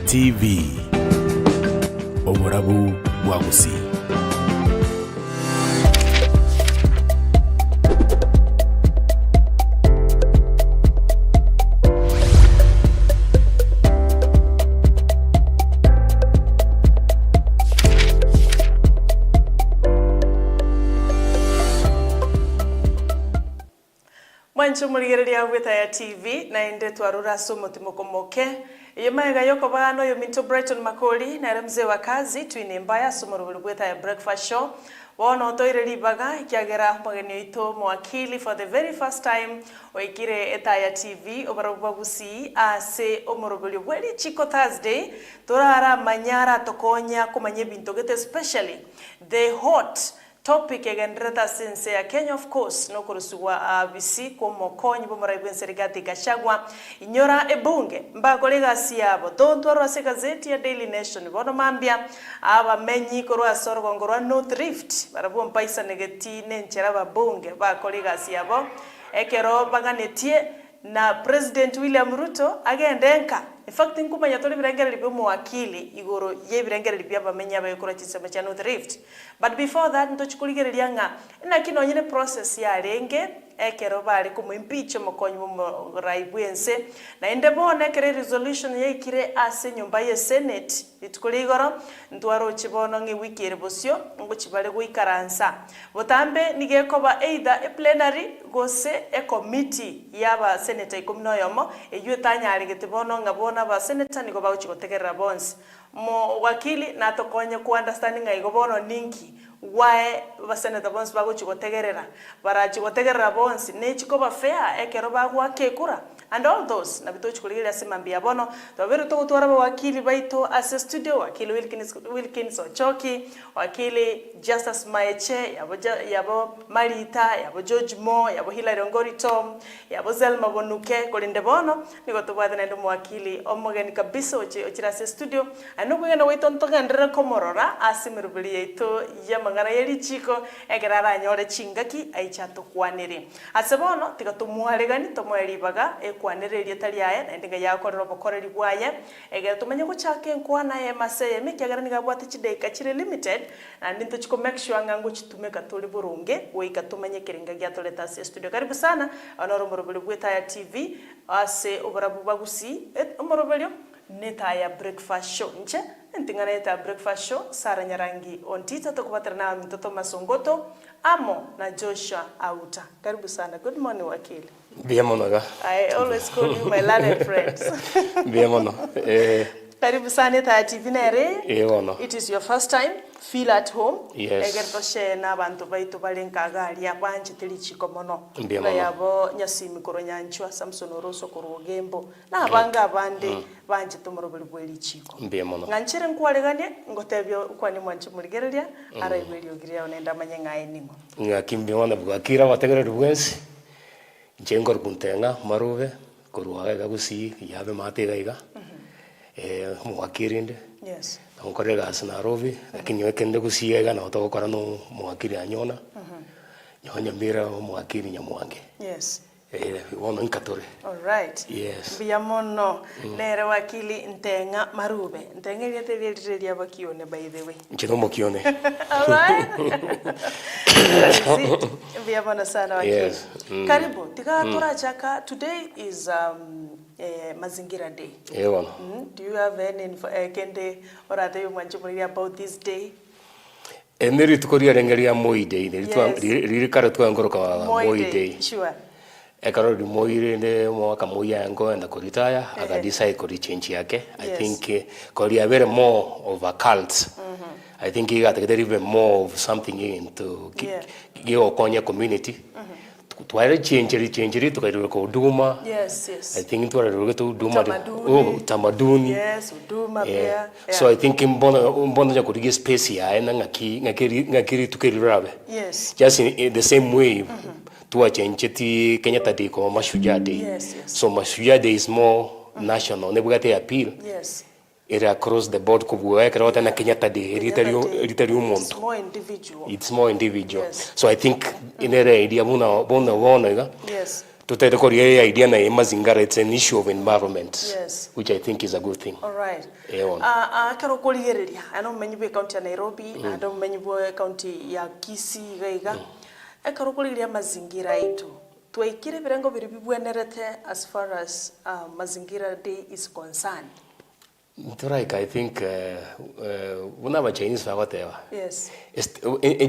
TV Oborabu Wagusi. Mwancho muligereria wetha TV na ende twarura somo timokomoke yemaiga yoko bano yo Minto Brighton Makoli na remze wa kazi twine mbaya somo wetha ya breakfast show wono toire libaga ikiagera mageni ito mwakili for the very first time oikire etaya TV obarabugusi ase omorobelio bweli chiko Thursday torara manyara tokonya kumanye binto gete especially the hot topic egendreta sense ya Kenya of course no kurusuwa bisi ko mokonyi bo maraibwen serigati gashagwa inyora ebunge mbakolega siabo tontwaro ase gazeti ya Daily Nation bono mambia aba menyi korwa sorgo ngorwa North Rift barabo mpaisa negeti nenchera babunge bakolega siabo ekero baganetie na President William Ruto agendenka. In fact, nkumanya tole birengere libyo mwakili igoro ye birengere libya bamenya bayikora kisema cha North Rift. But before that ntochikuligereria nga ina kino nyine process ya renge ekero bali ku impeach mokonyi mu raibwense na indebone kere resolution ye kire ase nyumba ye Senate itukuligoro ntwaro chibono ngi wiki erebosio ngo chibale guikaransa botambe nigekoba either a plenary gose a committee yaba senator ikomnoyomo eyutanya aligetibono ngabona ba senator niko ba uchikotegerera bonse mo wakili na tokonye ku understanding aigobono ninki why ba senator bonse ba uchikotegerera barachi kotegerera bonse ne chikoba fair ekero ba gwakekura and all those na bito chikuligira simambia bono tobero to gutwara ba wakili baito as studio wakili Wilkins Ochoki wakili Justice Maeche yabo Marita yabo George Mo yabo Hilary Ongori Tom yabo Zelma Bonuke kolinde bono niko tobada na ndo wakili omogeni kabisa ochira se studio anobugena waito ntogandira komorora asimirubili yeto yamangana yeli chiko egerara nyore chingaki aichato kwanire asebono tikatumuharegani tomwelibaga kwaniriria tari aya na ndinga yakorera bokoreri bwaye egera tumenye guchake nkwana ye maseye mikagara nigabwate chideka chire limited na ndinto chiko make sure ngangu chitumeka tuli burunge weika tumenye kiringa gyatoleta se studio karibu sana onoro morobele bweta TV ase obarabu bagusi omorobelio netaya breakfast show nche ntingana eta breakfast show Sara Nyarangi ONTITA tokubatra na mtoto Masongoto Amo na Joshua Auta karibu sana. Good morning wakili. Bien mono. I always call you my learned friends. Bien mono. Karibu sana etaya TV nere. Mono. It is your first time. Feel at home. Yes. Egerto she na bantu baito balenkaga ya kwanje tilichiko mono. Bien mono. Yabo nyasimi koronyanchwa Samson Oroso kurugembo na abanga abande banje tumurobeli bwelichiko. Bien mono. Nganchere nkwalegane ngotebyo kwani mwanchi muligereria araibeli ogiria onenda manyenga enimo. Ngakimbi wana bwakira bategerera bwensi. Jengor kuntenga marube kuruaga gagusi yabe matega mwakirinde. Yes. Onkorega asna rovi lakini wekende gusiega na otokora no mwakiri anyona. Nyonya mira mwakiri nyamwange. Yes. Wono nkatore. All right. Yes. Biyamono nere wakili NTENG'A marube. NTENG'A yetereria bakione by the way. Nchino mokione. All right. Biyamono sana wakili. Yes. Karibu. Tika turachaka today is Mazingira Day. Wono. Do you have any kende or other you want to worry about this day? Eneri tukoria rengeria Moi Day. Ririkara tuangoroka Moi Day. Sure. Ekaro di Moi ne mwaka Moi yango and kuritaya aga decide kuri change yake. I think koria very more of a cult. I think he got even more of something into give Konya community. Tuare change tukairo ko Duma. Yes. I think tuare to Duma. Tamaduni. Yes, Duma pia. So I think mbona ja kuri space ya na ngakiri tukirirabe. Yes. Just in the same way. Tuwa change Kenyatta Day ko Mashujaa Day. Yes. So Mashujaa Day is more national. Nebugate appeal. Yes. Area across the board kubuwa karota na Kenyatta Day. It's more individual. It's more individual. Yes. So I think in area idea bona Yes. Tutete korea idea na mazingara, it's an issue of environment. Yes. Which I think is a good thing. All right. Eona. Karo koligereria. Ano menyibe county ya Nairobi, ano menyibe county ya Kisii gaiga. Karo koligeria mazingira itu. Tuikire birengo biribibwenerete as far as mazingira day is concerned. Right, I think una ba Chinese fa whatever. Yes.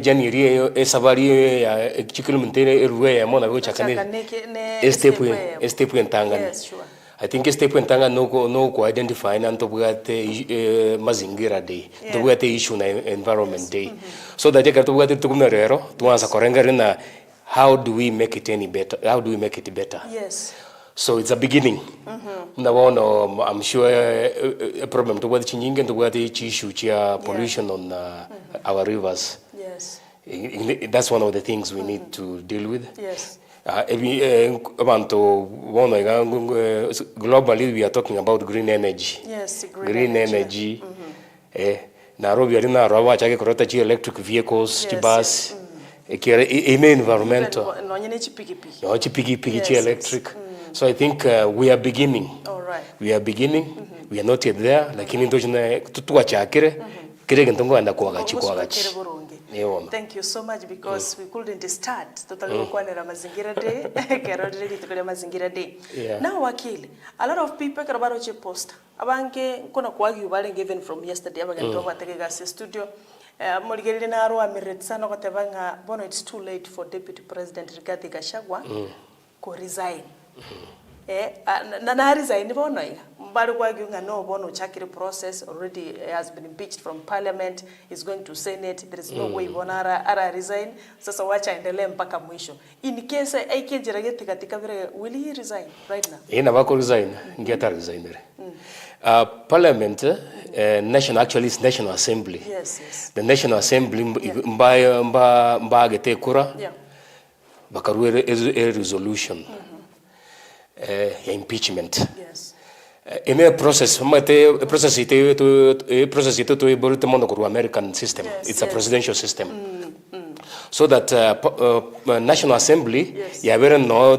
January sabari ya chikilumtere ruwe ya mona go chakane. Estepu entanga. Yes, sure. I think estepu entanga no ko identify na ntobugate mazingira day. Tobugate issue na environment day. So that you tobugate tukumerero tuanza korengere na how do we make it any better? How do we make it better? Yes. So it's a beginning. I'm sure a problem to what changing to what issue pollution on our rivers. Yes. That's one of the things we need to deal with. Yes. Globally, we are talking about green energy. Yes, green energy. Nairobi arina rawa chake korota chi electric vehicles, chi bus. Environmental. No chipiki. No chipiki electric. So I think we are beginning. All right. We are beginning. We are not yet there. Lakini ndojina tutuachakire kirege ntongo anda kuagachi. Thank you so much because we couldn't start totally kwanera mazingira day kerodre tukole mazingira day. Now wakili, a lot of people karabaro che post abange kuna kwagi ubale given from yesterday abagento bategega studio. Moligerire na aro amiretsa no kotebanga bono it's too late for Deputy President Rigathi Gachagua ko resign. Na resign bono iga mbali kwa giunga no bono chakiri process already has been impeached from parliament, is going to Senate. There is no way bono ara resign. Sasa wacha endelee mpaka mwisho. In case aikejiragete katika vile, will he resign right now? Ina bako resign ngeta resign. Parliament national, actually it's National Assembly. Yes, yes. The National Assembly mba gete kura. Yeah. Bakaruwe a resolution. Impeachment. Yes. In a process, process it to able to mono American system. Yes, it's a presidential system. So that National Assembly, ya vera no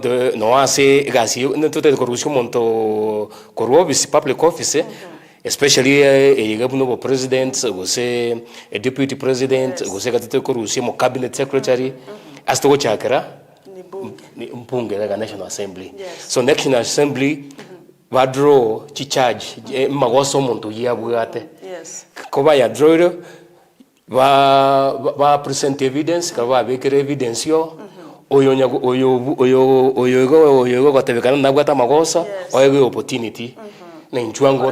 ase gasi no to the corruption monto corruption public office, especially a governor president, was a deputy president, was a corruption cabinet secretary, as to chakra. Mpunge like a National Assembly. Yes. So National Assembly draw charge magoso monto ya bugate. Yes. Koba ya draw va present evidence kaba bekere evidence yo oyo gatebekana na gwata magoso oyo opportunity na injuango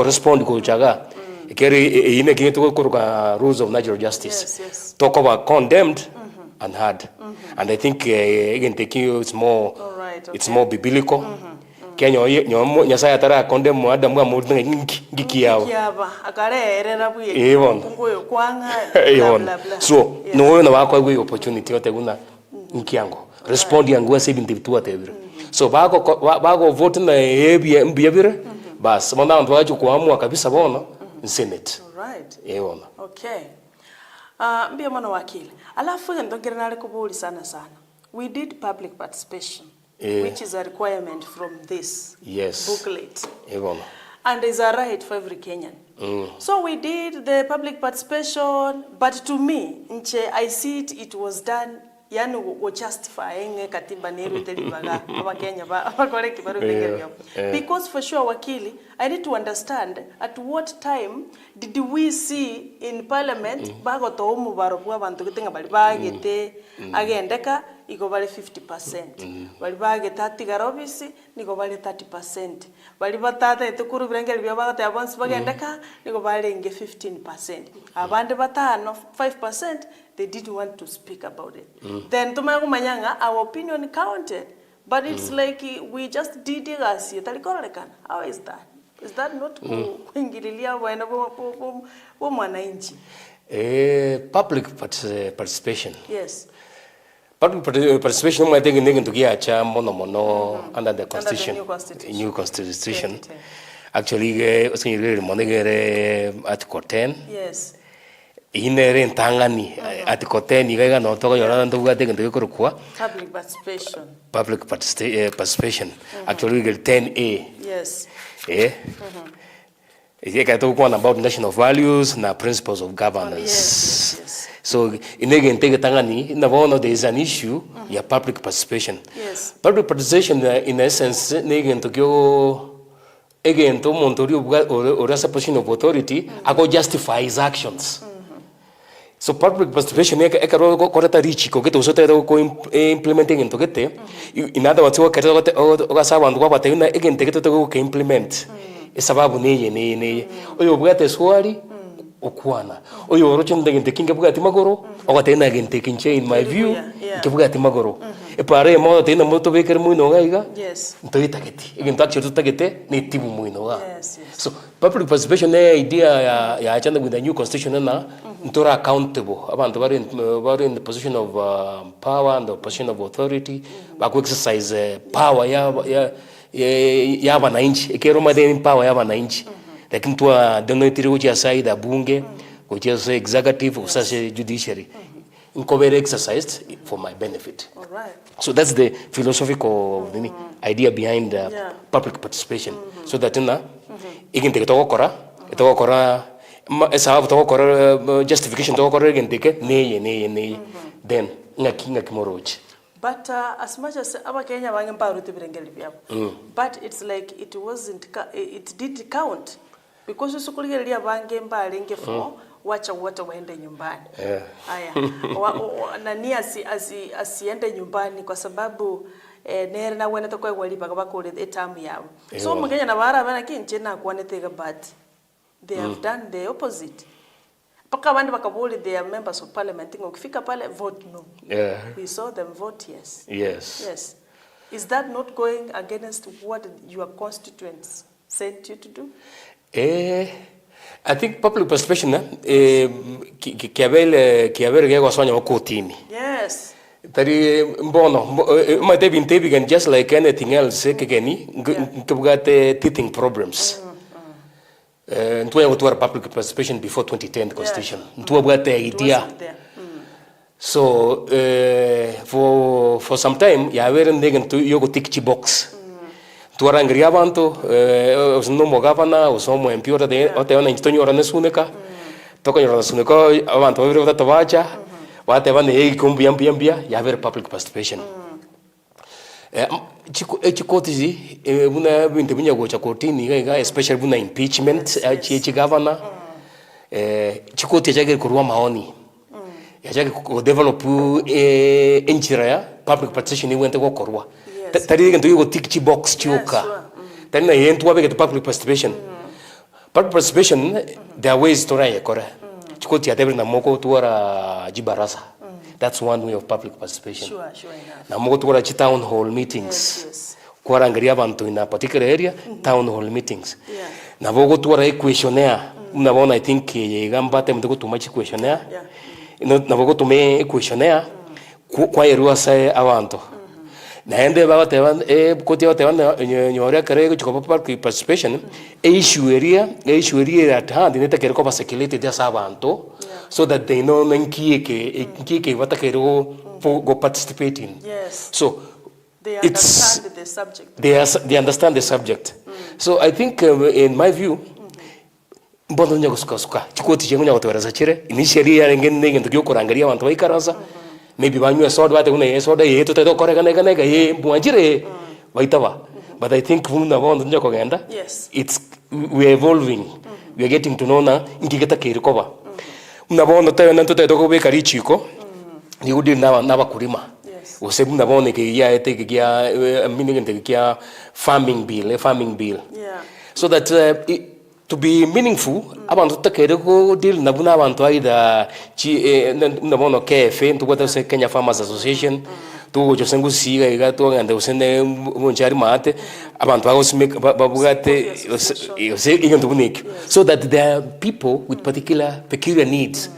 respond ko chaga kere ine kinto ko rules of natural justice. Yes. Talk about condemned and hard. And I think again taking it's more it's more biblical. Kenya nyasaya tara condemn adam mwa mudnga ngikiyawo. Akare erera buye. Kungoyo kwanga bla bla. So no na wako we opportunity oteguna nkiango. Respond yangu 72 atebire. So bako vote na mbiyabire bas mona ndo wacho kuamua kabisa bona in Senate. All right. Eona. Okay. Mbia mwana wakili. Alafu ndongera nale kubuli sana. We did public participation, which is a requirement from this booklet. And is a right for every Kenyan. So we did the public participation, but to me, I see it was done yani wo justifying katiba neru telibaga abakenya ba correct baru begerio. Because for sure wakili, I need to understand at what time did we see in parliament bago to umubaro kwa bantu kutenga bali bagete agendeka iko bali 50%. Bali bageta 30 garobisi niko bali 30%. Bali batata etukuru birengeri bya bagata abans bagendeka niko bali nge 15%. Abande batano 5%. They didn't want to speak about it. Then tumayagumanyanga our opinion counted, but it's like we just did it as yetalikorelekana. How is that? Is that not kuingililia bwana bo mwananchi? Public participation. Yes. Public participation I think to get cha mono under the constitution. New constitution. Actually Article 10. Yes. inere ntangani ati koteni gaiga no toka yora ndo bugate gende kurukwa public participation actually get 10A yes Ika to one about national values na principles of governance. Yes. So inege ntege tangani na bono there is an issue ya public participation. Yes. Public participation in essence nege ntokyo again to montori or as a position of authority ako justify his actions. So public participation eka ro koreta richi ko geto sote ko implementing into gete in other words wakati okasaba ndu kwa batena again tegete to ko implement sababu neye oyo bwate swali okwana oyo orocho ndenge kinge bwate magoro okatena gente kinche in my view ke bwate magoro e pare mo tena moto beker muino gaiga yes ntoita geti again tachi tutagete ni tibu muino ga so public participation idea ya achanda with the new constitution na ntora accountable abantu bari in the position of power and the position of authority ba ku exercise power ya wananchi ikero madeni power ya wananchi lakini tu donatiri kuja side bunge kuja executive kuja judiciary incover exercised for my benefit. All right. So that's the philosophical idea behind public participation. So that na iginte kitokora esa tokora justification tokora iginte neye then ngaki morochi. But as much as our Kenya but it's like it did count because usukuligelia bange mbalinge for wacha wote waende nyumbani. Haya. Nani asiende nyumbani kwa sababu nere na wena to kwa walipa bakole etamu yao. So Mkenya na bara bana kinche na kwanetega but they have done the opposite. Paka wandi bakabuli they are members of parliament ukifika pale vote no. We saw them vote yes. Is that not going against what your constituents sent you to do? I think public participation kiabele gego sonya kotini. Yes. Tari mbono might have been taken just like anything else kegeni ngabugate teething problems. Ntuya kutuwa public participation before 2010 constitution. Ntuwa bugate idea. So for some time ya were ndegen to yogo tick box. Tuarangria bantu usomo governor usomo MP ote ona instonyo ora nesuneka tokonyo ora nesuneka abantu babiri batatu bacha wate bane ikumbia ya very public participation chikotizi buna binte bunya gocha kotini ga especially buna impeachment chi governor chikoti chake kurwa maoni ya chake ko develop enchira public participation iwente ko korwa tari ngento yugo tick box chioka tari na yentu wabe get public participation public participation there are ways to run kora chikoti ya na moko tuara jibarasa that's one way of public participation Sure enough. Na moko tuara town hall meetings kwa angalia abantu in a particular area town hall meetings na moko tuara questionnaire unaona I think yegambate mtoko tumachi questionnaire na moko tume questionnaire kwa erua sai abantu naende baba teban koti teban nyoria kare ko public participation issue area at hand neta kero ko security dia sabanto so that they know nkieke watakero go participating. So they understand the subject. They understand the subject. So I think in my view mbondo nyago suka chikoti chengu nyago tawara chire initially ya ngene ngento kurangalia abantu baikaranza maybe banywe soda bate una soda yeto teto korega ye mwanjire baitaba but I think vuna bondo njoko genda we are evolving we are getting to know na ngigeta kirikoba una bondo tayo nanto teto ko bekari chiko ni udi na bakulima usebu na bondo ke ya eteke ya meaning eteke ya farming bill so that to be meaningful abantu takere ko deal na buna abantu aida na bono kefe ntu kwata se Kenya Farmers Association tu josengu siga iga tu ngande usende monchari mate abantu babugate igantu buniki so that there are people with peculiar needs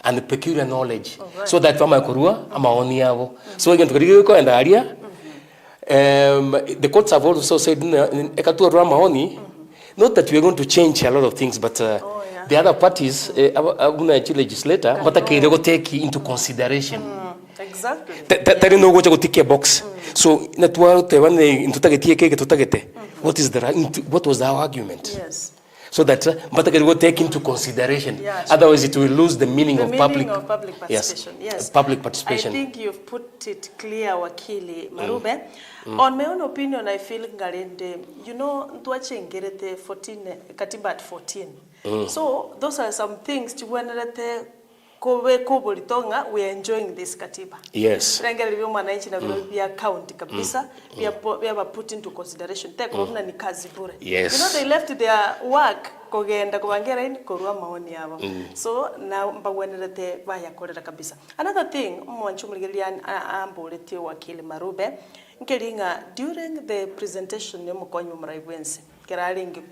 and peculiar knowledge so that fama kurua amaoni yabo so igantu kiri ko enda area the courts have also said ekatu rama maoni. Not that we are going to change a lot of things, but the other parties, abuna legislator, but I go take into consideration. Exactly. That no go to tick a box. So that what when they into target what was our argument? Yes. So that but I go take into consideration. Yeah, sure. Otherwise, it will lose the meaning of public participation. Yes. Public participation. I think you've put it clear, Wakili Marube. On my own opinion, I feel Ngarende, you know, Ntuache Ngerete 14, Katiba at 14. So those are some things to when we are enjoying this Katiba. Yes. We are county kabisa. We have put into consideration. Yes. You know, they left their work kogenda kubangera ini korua maoni yabo. So now mbawenelete baya kolera kabisa. Another thing, mwanchumligelian ambolete Wakili Marube, nkelinga during the presentation yomukonyo mraibwense, keralingi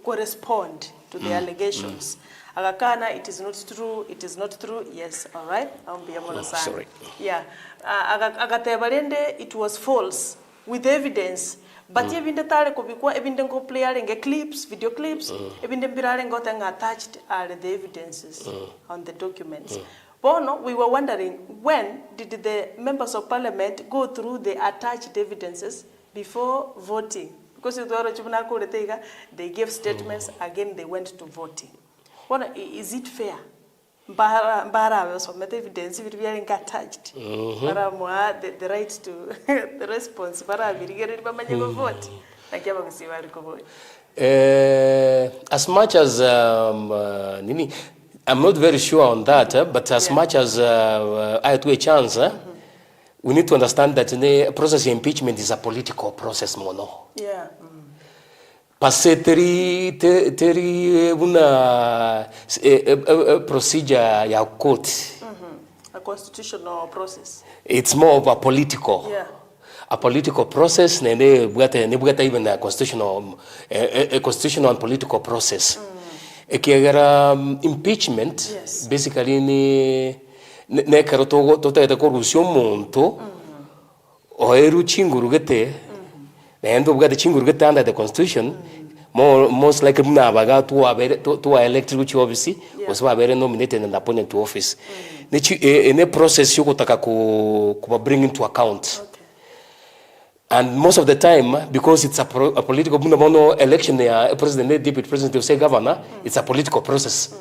correspond to the allegations. Agakana, it is not true, it is not true. Yes, all right. Sorry. Yeah. Agatebalende, it was false with evidence. But ebinde tale kubikwa ebinde ngo playing clips, video clips, ebinde mbirale ngota attached are the evidences on the documents. Bono, we were wondering, when did the members of parliament go through the attached evidences before voting? Because they gave statements, again they went to voting. Is it fair? Bara also met evidence if we are attached. Bara the right to the response. Bara we get it by vote. As much as I'm not very sure on that, but as much as I had a chance, we need to understand that the process of impeachment is a political process, mono. Yeah. Passe teri una procedure ya court. A constitutional process. It's more of a political. Yeah. A political process, ne bugata even a constitutional and political process. Impeachment, yes. Basically ne karoto tota corruption monto o eru chingurugete. And we got the chingurugete under the constitution. Most likely baga to elected, which obviously was very nominated and appointed to office. In a process you could bring into account. Okay. And most of the time, because it's a political election, president, deputy president, say governor, it's a political process.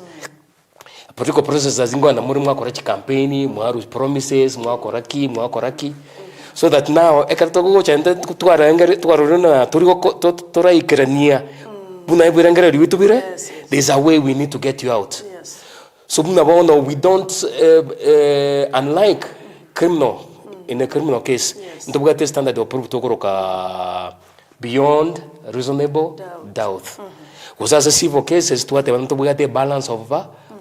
A political process as in going to correct campaign, more promises, more koraki. So that now, there's a way we need to get you out. Yes. So we don't, unlike criminal, in a criminal case, the standard of proof beyond reasonable doubt. Because as a civil case, it's to get a balance of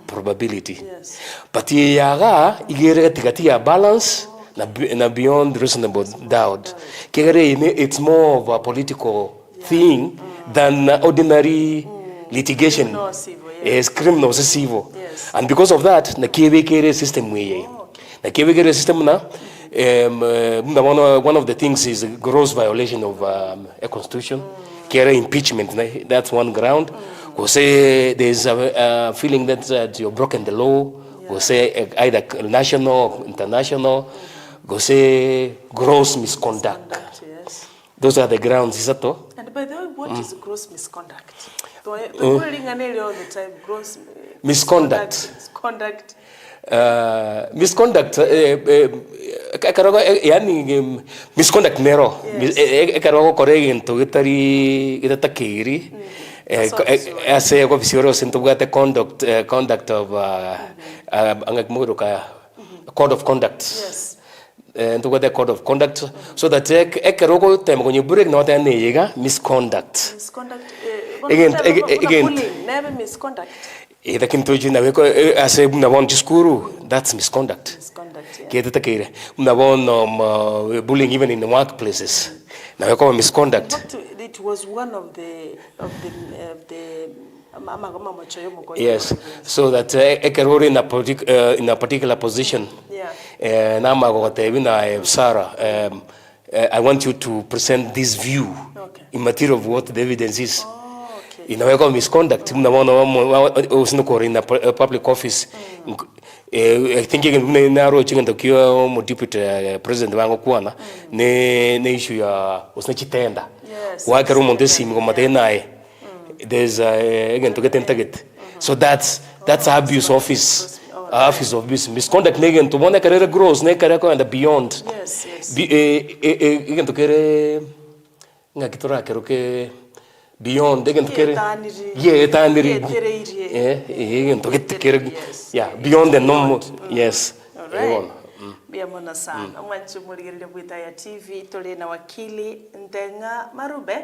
probability. Yes. But a balance. Beyond reasonable doubt. It's more of a political thing than ordinary litigation. It's criminal, civil. Yes. And because of that, the KVK system the KVK system one of the things is a gross violation of a constitution. Impeachment, that's one ground. We'll say there's a feeling that you've broken the law. We'll say either national or international. Go say gross misconduct. Yes. Those are the grounds, is that all? And by the way, what is gross misconduct? All the time, gross misconduct. Misconduct. Misconduct nero. Ekarago koregen to itakiri. As a conduct of code of conduct. Yes. And to get the code of conduct, so that ekerogo time when you break not any misconduct. Misconduct. Again. Never misconduct. Either can to you now as a one discuru. That's misconduct. Misconduct. Get it again. Bullying even in the workplaces. Now I call misconduct. It was one of the yes, so that in a particular position. Yeah. Sarah, I want you to present this view in matter of what the evidence is. Oh, okay. inaweka misconduct mnaona usino in a public office. I think again naro chinga tokio mo deputy president wango kuana ne issue ya usina wa kero monte sim ko matena there's again to get in target. So that's abuse office of misconduct again to one career grows ne career and beyond. Yes. Again to kere ngakitora kero ke beyond again to kere taniri again to get kere beyond the normal. Yes. Alright. Biamona sana. Mwanchu muligirire bwita ya TV tole na wakili NTENG'A MARUBE,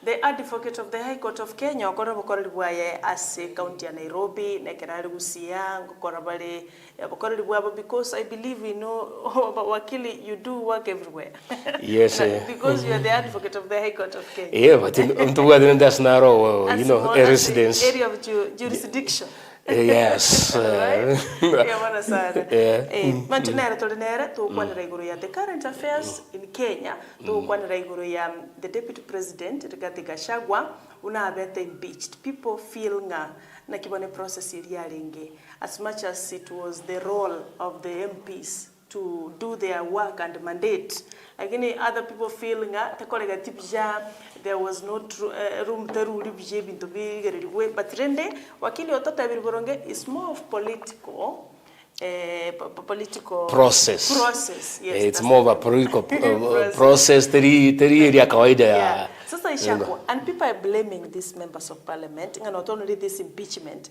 the advocate of the High Court of Kenya, okora bokoreri bwaye ase county ya Nairobi nekerari gusia ngokora bale bokoreri bwabo, because I believe wakili you do work everywhere. Yes. Because you are the advocate of the High Court of Kenya. Yeah, but that's narrow, a residence area of jurisdiction. Yes. Biamona sana. Mantunera tolenera to kwanira iguru ya the current affairs in Kenya, to kwanira iguru ya the deputy president Rigathi Gachagua una abete impeached. People feel na kibone process ilialinge, as much as it was the role of the MPs to do their work and mandate. Again, other people feel takolega tipja there was no room teruli bije bintu bigereriwe, but rende wakili otota biboronge is more of political process. Yes, it's more of a political process. Teri ya kawaida. Sasa ishako, and people are blaming these members of parliament, and not only this impeachment.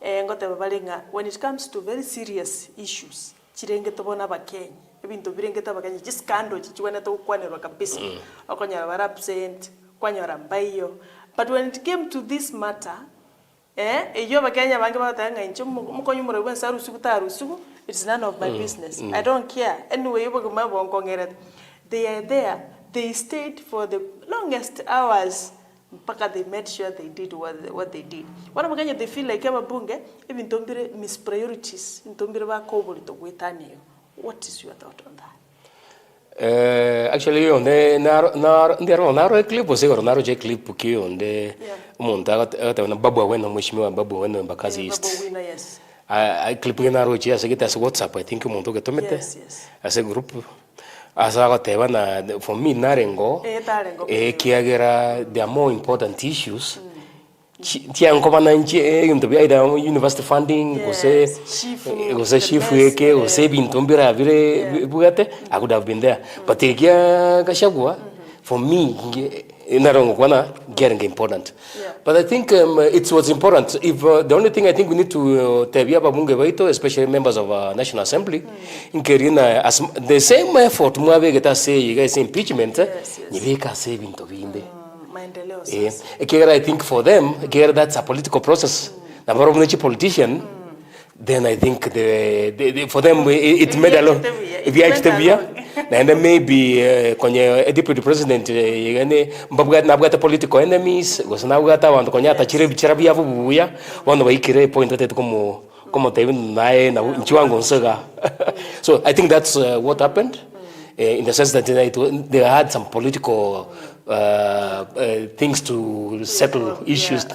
When it comes to very serious issues, chirenge tobona bakenya ebintu birengeta bakenya jiskando chichwana to kwanero kabisa akonyara bara absent kwanyora mbayo, but when it came to this matter eyo bakenya bange batanga incho mukonyu mure bwensa rusuku tarusuku, it's none of my business. I don't care anyway. Yobo kumabo nkongera, they are there, they stayed for the longest hours mpaka they made sure they did what they did. Wana bakenya they feel like ababunge ebintu mbire mispriorities ntombire bakobuli to gwetaniyo. What is your thought on that? Actually, on the narrow clip was a narrow clip on the Montaga Babu when Mishima Babu when Bakazi East. Yes. I clip in narrow as I get as WhatsApp. I think Montoga Tomete as a group. As I got for me, Narengo, Kiagera, there are more important issues. University funding, I could have been there. But Gachagua, for me, getting important. But I think it was important. If the only thing I think we need to tell, especially members of our National Assembly, in Kerina, as the same effort, you guys impeachment, I think for them, that's a political process. Number of politician, then I think for them it made a lot. If you actually and then maybe a deputy president, Nabgata political enemies, was now got one Konyata Chirabia Buya, one way pointed como So I think that's what happened. In the sense that they had some political things to settle issues.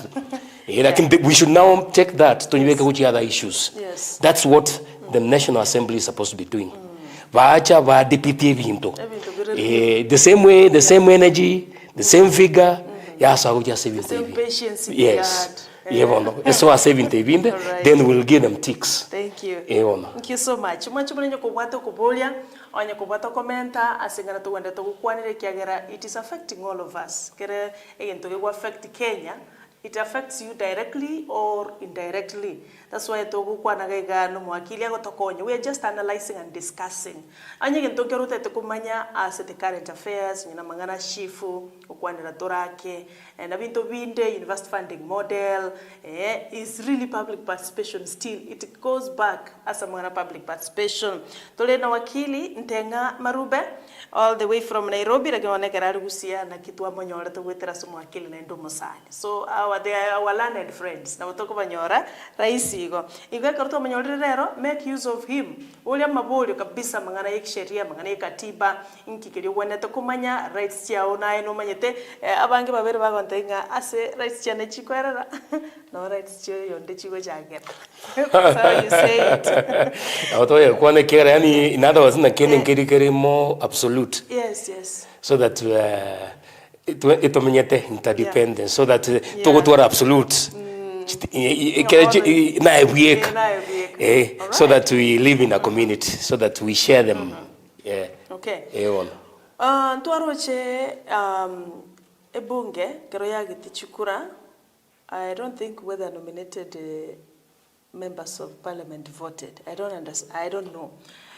I think we should now take that to make other issues. Yes. That's what the National Assembly is supposed to be doing. The same way, the same energy, the same vigor. The same patience. Yes. So I saving then we'll give them ticks. Thank you. Thank you so much. It is affecting all of us. Affect Kenya. It affects you directly or indirectly. That's why we are just analyzing and discussing. As the current affairs, mangana shifu, and university funding model is really public participation still. It goes back as a public participation. Tolena wakili NTENG'A MARUBE all the way from Nairobi. So our they are our learned friends na botoko banyora raisi igo igwe karuto manyori rero make use of him ulia mabuli kabisa mangana yekisheria mangana yekatiba inkikiri wonete kumanya rights yao na eno manyete abange babere bagontenga ase rights chane chikwerera no rights chyo yonde chigo jage so you say it autoye kwane kera yani in other words na kene keri more absolute. Yes. So that ito menyete interdependence so that to go absolute na ebiek so that we live in a community so that we share them. Okay. Ntuaroche ebunge kero yagiti chukura. I don't think whether nominated members of parliament voted. I don't understand. I don't know.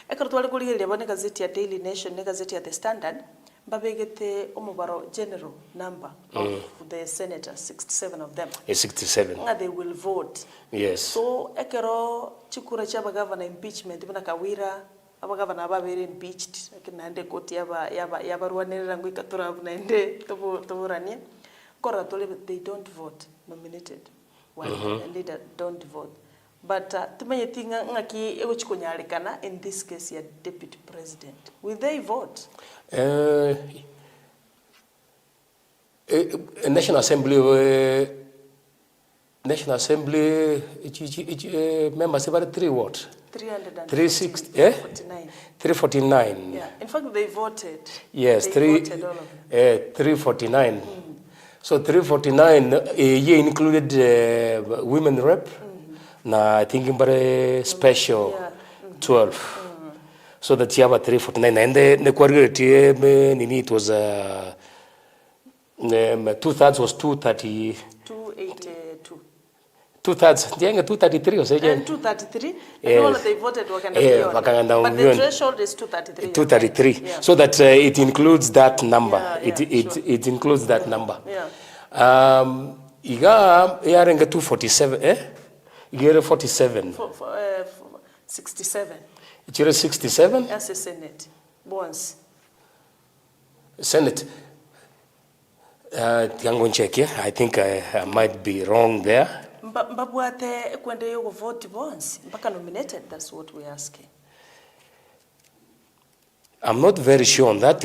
Ekero twali kuligirira bone gazeti ya Daily Nation ne gazeti ya The Standard babegete omubaro general number of the senators, 67 of them. 67. They will vote. Yes. So ekero chikura chaba governor impeachment bana kawira aba governor ababere impeached akinande koti yaba ruanera ngo ikatura bunende toburanie kora tole they don't vote nominated one leader don't vote. But tumenyetinga ngaki ego chikonyalekana in this case ya deputy president. Will they vote? National Assembly members about 3 what? 349. Yeah. In fact they voted. Yes, they voted all of them. 349. So 349 ye included women rep. Na I think very special 12. So that you have 349 and the quality it was 2/3 was 230 282. 2/3 jenga 233 or say 233 and all they voted but the threshold is 233. 233. Yeah. So that it includes that number. It includes that number. Iga yarenga 247 You're 47. 67. You're 67? As a Senate. Once. Senate. I think I might be wrong there. Mbabwate kwende yogo vote once. Mpaka nominated, that's what we're asking. I'm not very sure on that.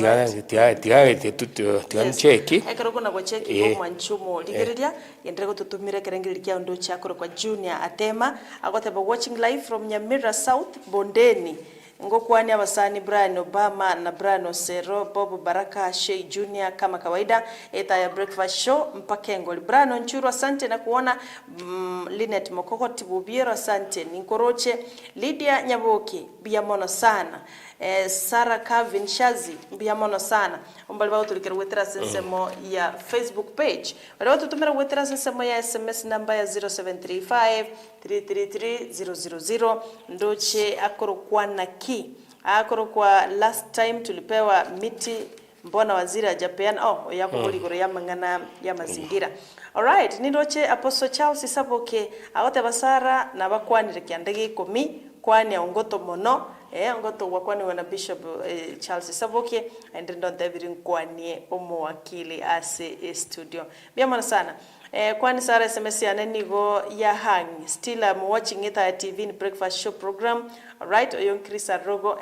Junior Atema agoteba watching live from Nyamira South Bondeni ngokwani abasani Brian Obama na Brian Osero Bob Baraka Shea Junior kama kawaida eta ya breakfast show mpakengoli Brian Onchuru asante na kuona Linet Mokoko Tibubiero asante Ninkoroche Lydia Nyaboki biamono sana Sarah Calvin Shazi biamono sana umbali bao tulikera wetera sensemo ya Facebook page bali watu tumera wetera sensemo ya SMS namba ya 0735 333 ndoche akoro kwa naki akoro kwa last time tulipewa miti mbona waziri ajapeana yako kuligoro ya mangana ya mazingira. Alright, nindoche Apostle Charles Saboke agote basara na bakwanire kyandege 10 kwani ongoto mono ngoto wakwani wana Bishop Charles Saboke and don't David kwani omo wakili ase studio. Biamana sana. Kwani sara SMS ya nenigo ya hang still I'm watching it at TV in breakfast show program. Alright, oyon Chris Arogo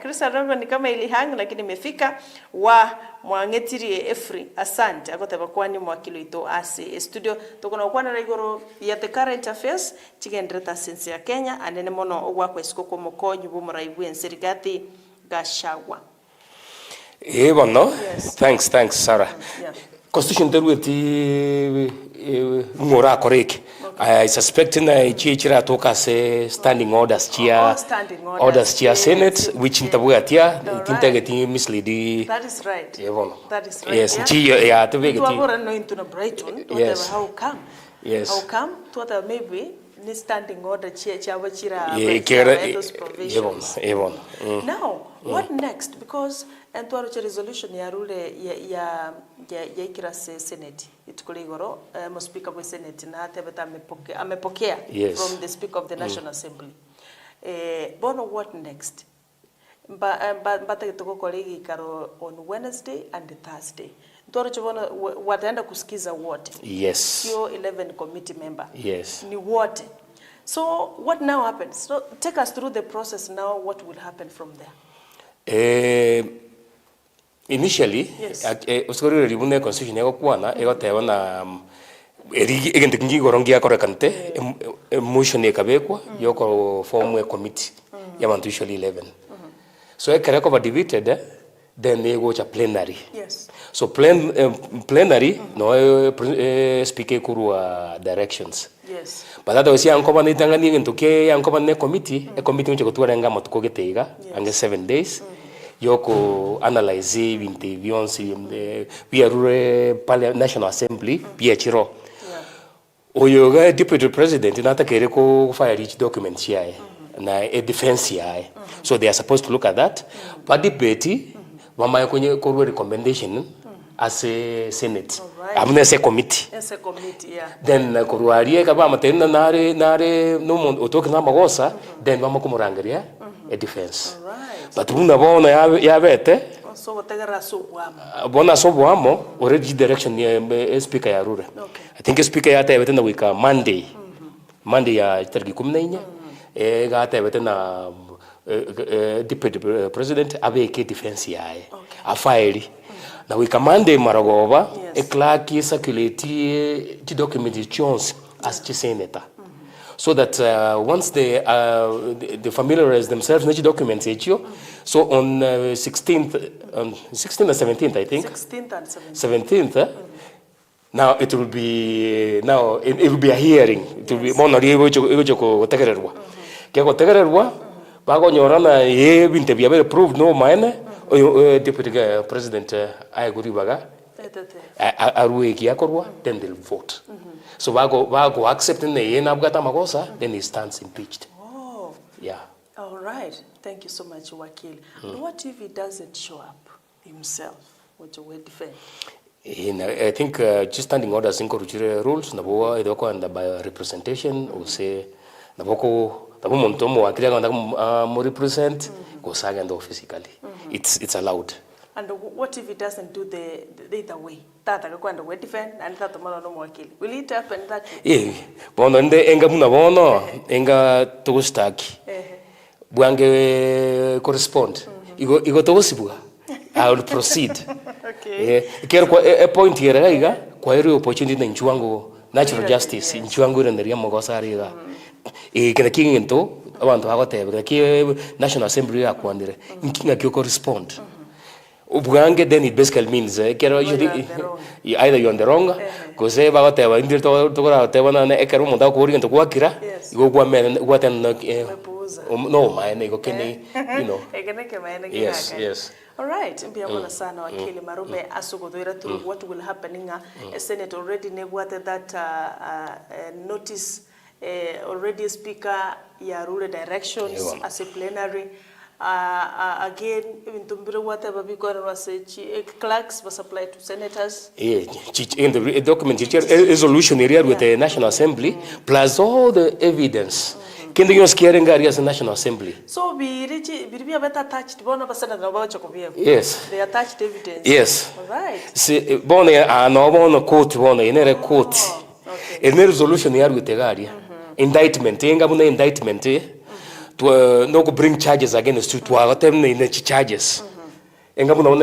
Chris Arogo ni kama ili hang lakini imefika wa mwangetirie Efri asante akoteba kwani mwakili ito ase studio tokona kwana rigoro ya the current affairs chigendreta sense ya Kenya anene mono ogwakwa iskoko mokonyu bumuraibu enserigati Gachagua. No? Yes. Thanks Sarah. Constitution terweti ngora korek. I suspect na chichira toka se standing orders chia Senate which intabuatia intageti mislead. That is right. That is right. Yes, chia to be no into Brighton. Yes. How come? Yes. How come? To maybe standing order chia wachira those provisions. Now, what next? Because Entuaroche resolution ya rule ya ikira Senate itukuligoro speaker wa Senate na tebeta amepokea from the Speaker of the National Assembly. Bono, what next? But to go colleague on Wednesday and Thursday. Ntoro chobona wataenda kusikiza wote. Yes. Sio 11 committee member. Yes. Ni wote. So what now happens? So take us through the process now. What will happen from there? Initially, usikori ribune constitution yako kuana egotewa na egente kingi gorongia korekante motion ekabekwa yoko form a committee ya bantu usually 11. So ekereko ba divided then they go to plenary. Yes. So plenary no speak kurua directions. Yes. But that was young company tangani ntuke young company committee a committee nchiko tuarenga matuko getega ange 7 days. Yoko analyze binti bionsi via rure National Assembly via chiro. Oyoga deputy president inata kereko file each document here na a defense here. So they are supposed to look at that. But debate Mama kwenye korwe recommendation as a senate. Amune as a committee. As a committee, yeah. Then korwarie kaba matenda nare no mon otoke na magosa then mama kumurangaria a defense. Alright. But buna bona ya bete. So wategera sobwamo. Bona sobwamo already direction ya speaker ya rure. Okay. I think speaker ya ta bete na wika Monday. Monday ya tariki 14 ga ta bete na deputy president abeke defense yae afaili na wika Monday maragova e clerk circulate the documentations as senator so that once they familiarize themselves with the documents so on 16th and 17th I think 16th and 17th now it will be a hearing. It will be mono riego ko tegererwa kego tegererwa bago nyorana ye binte bia very proved no mine deputy president ayaguri baga arueki akorwa then they'll vote. So bago accept ne na bugata makosa then he stands impeached. Oh yeah. All right, thank you so much Wakili. What if he doesn't show up himself? What you will defend? I think just standing orders in rules na boa idoko and by representation or say na boko tabo montomo wakili nganda mo represent go saganda physically. It's allowed. And what if he doesn't do the either way? Tata kwenda we defend and tata mara no wakili. Will it happen that way? Bono nde enga muna bono enga togustaki. Bwange correspond. Igo togosibuga. I will proceed. Okay. Kero kwa a point here gaiga kwa ero opportunity na nchuango natural justice nchuango renderia mogosa riga. Kena kingento abantu bagotebe ki National Assembly yakwandire nkinga kyo correspond. Ubwange then it basically means kero either you're on the wrong because bagoteba indir to gora teba na ekero monda ko rinto kwakira igo kwa men waten no maene igo kene yes. All right, mbiyabona sana Wakili Marube asugudwira through what will happen in a Senate already negwate that notice already speaker ya rule directions as a plenary again intumbire whatever because was clerks was applied to senators in the document resolution area with the National Assembly plus all the evidence Kende yos kiering areas in National Assembly. So biribi abeta attached bono basana na bacho kubia. Yes. They attached evidence. Yes. All right. Si bono no bono court bono inere court. Okay. In resolution yaru gutegaria. Indictment enga buna indictment to no go bring charges against you to atem in the charges. Enga buna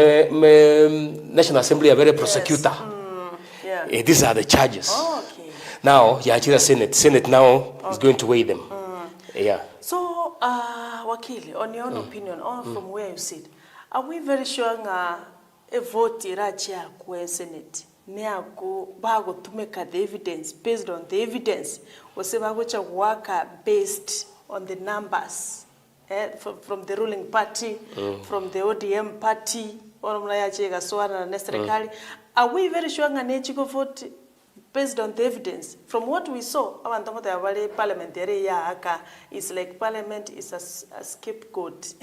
National Assembly are very prosecutor. Yeah. These are the charges. Oh, okay. Now yachira Senate now is going to weigh them. Yeah. So, Wakili, on your own opinion, or from where you sit, are we very sure a vote irachia kwa Senate? Neago bago to make the evidence based on the evidence, or se bago cha waka based on the numbers from the ruling party, from the ODM party, or mnayachega swana na serikali. Are we very sure nga nechiko vote based on the evidence? From what we saw, parliamentary is like parliament is a scapegoat.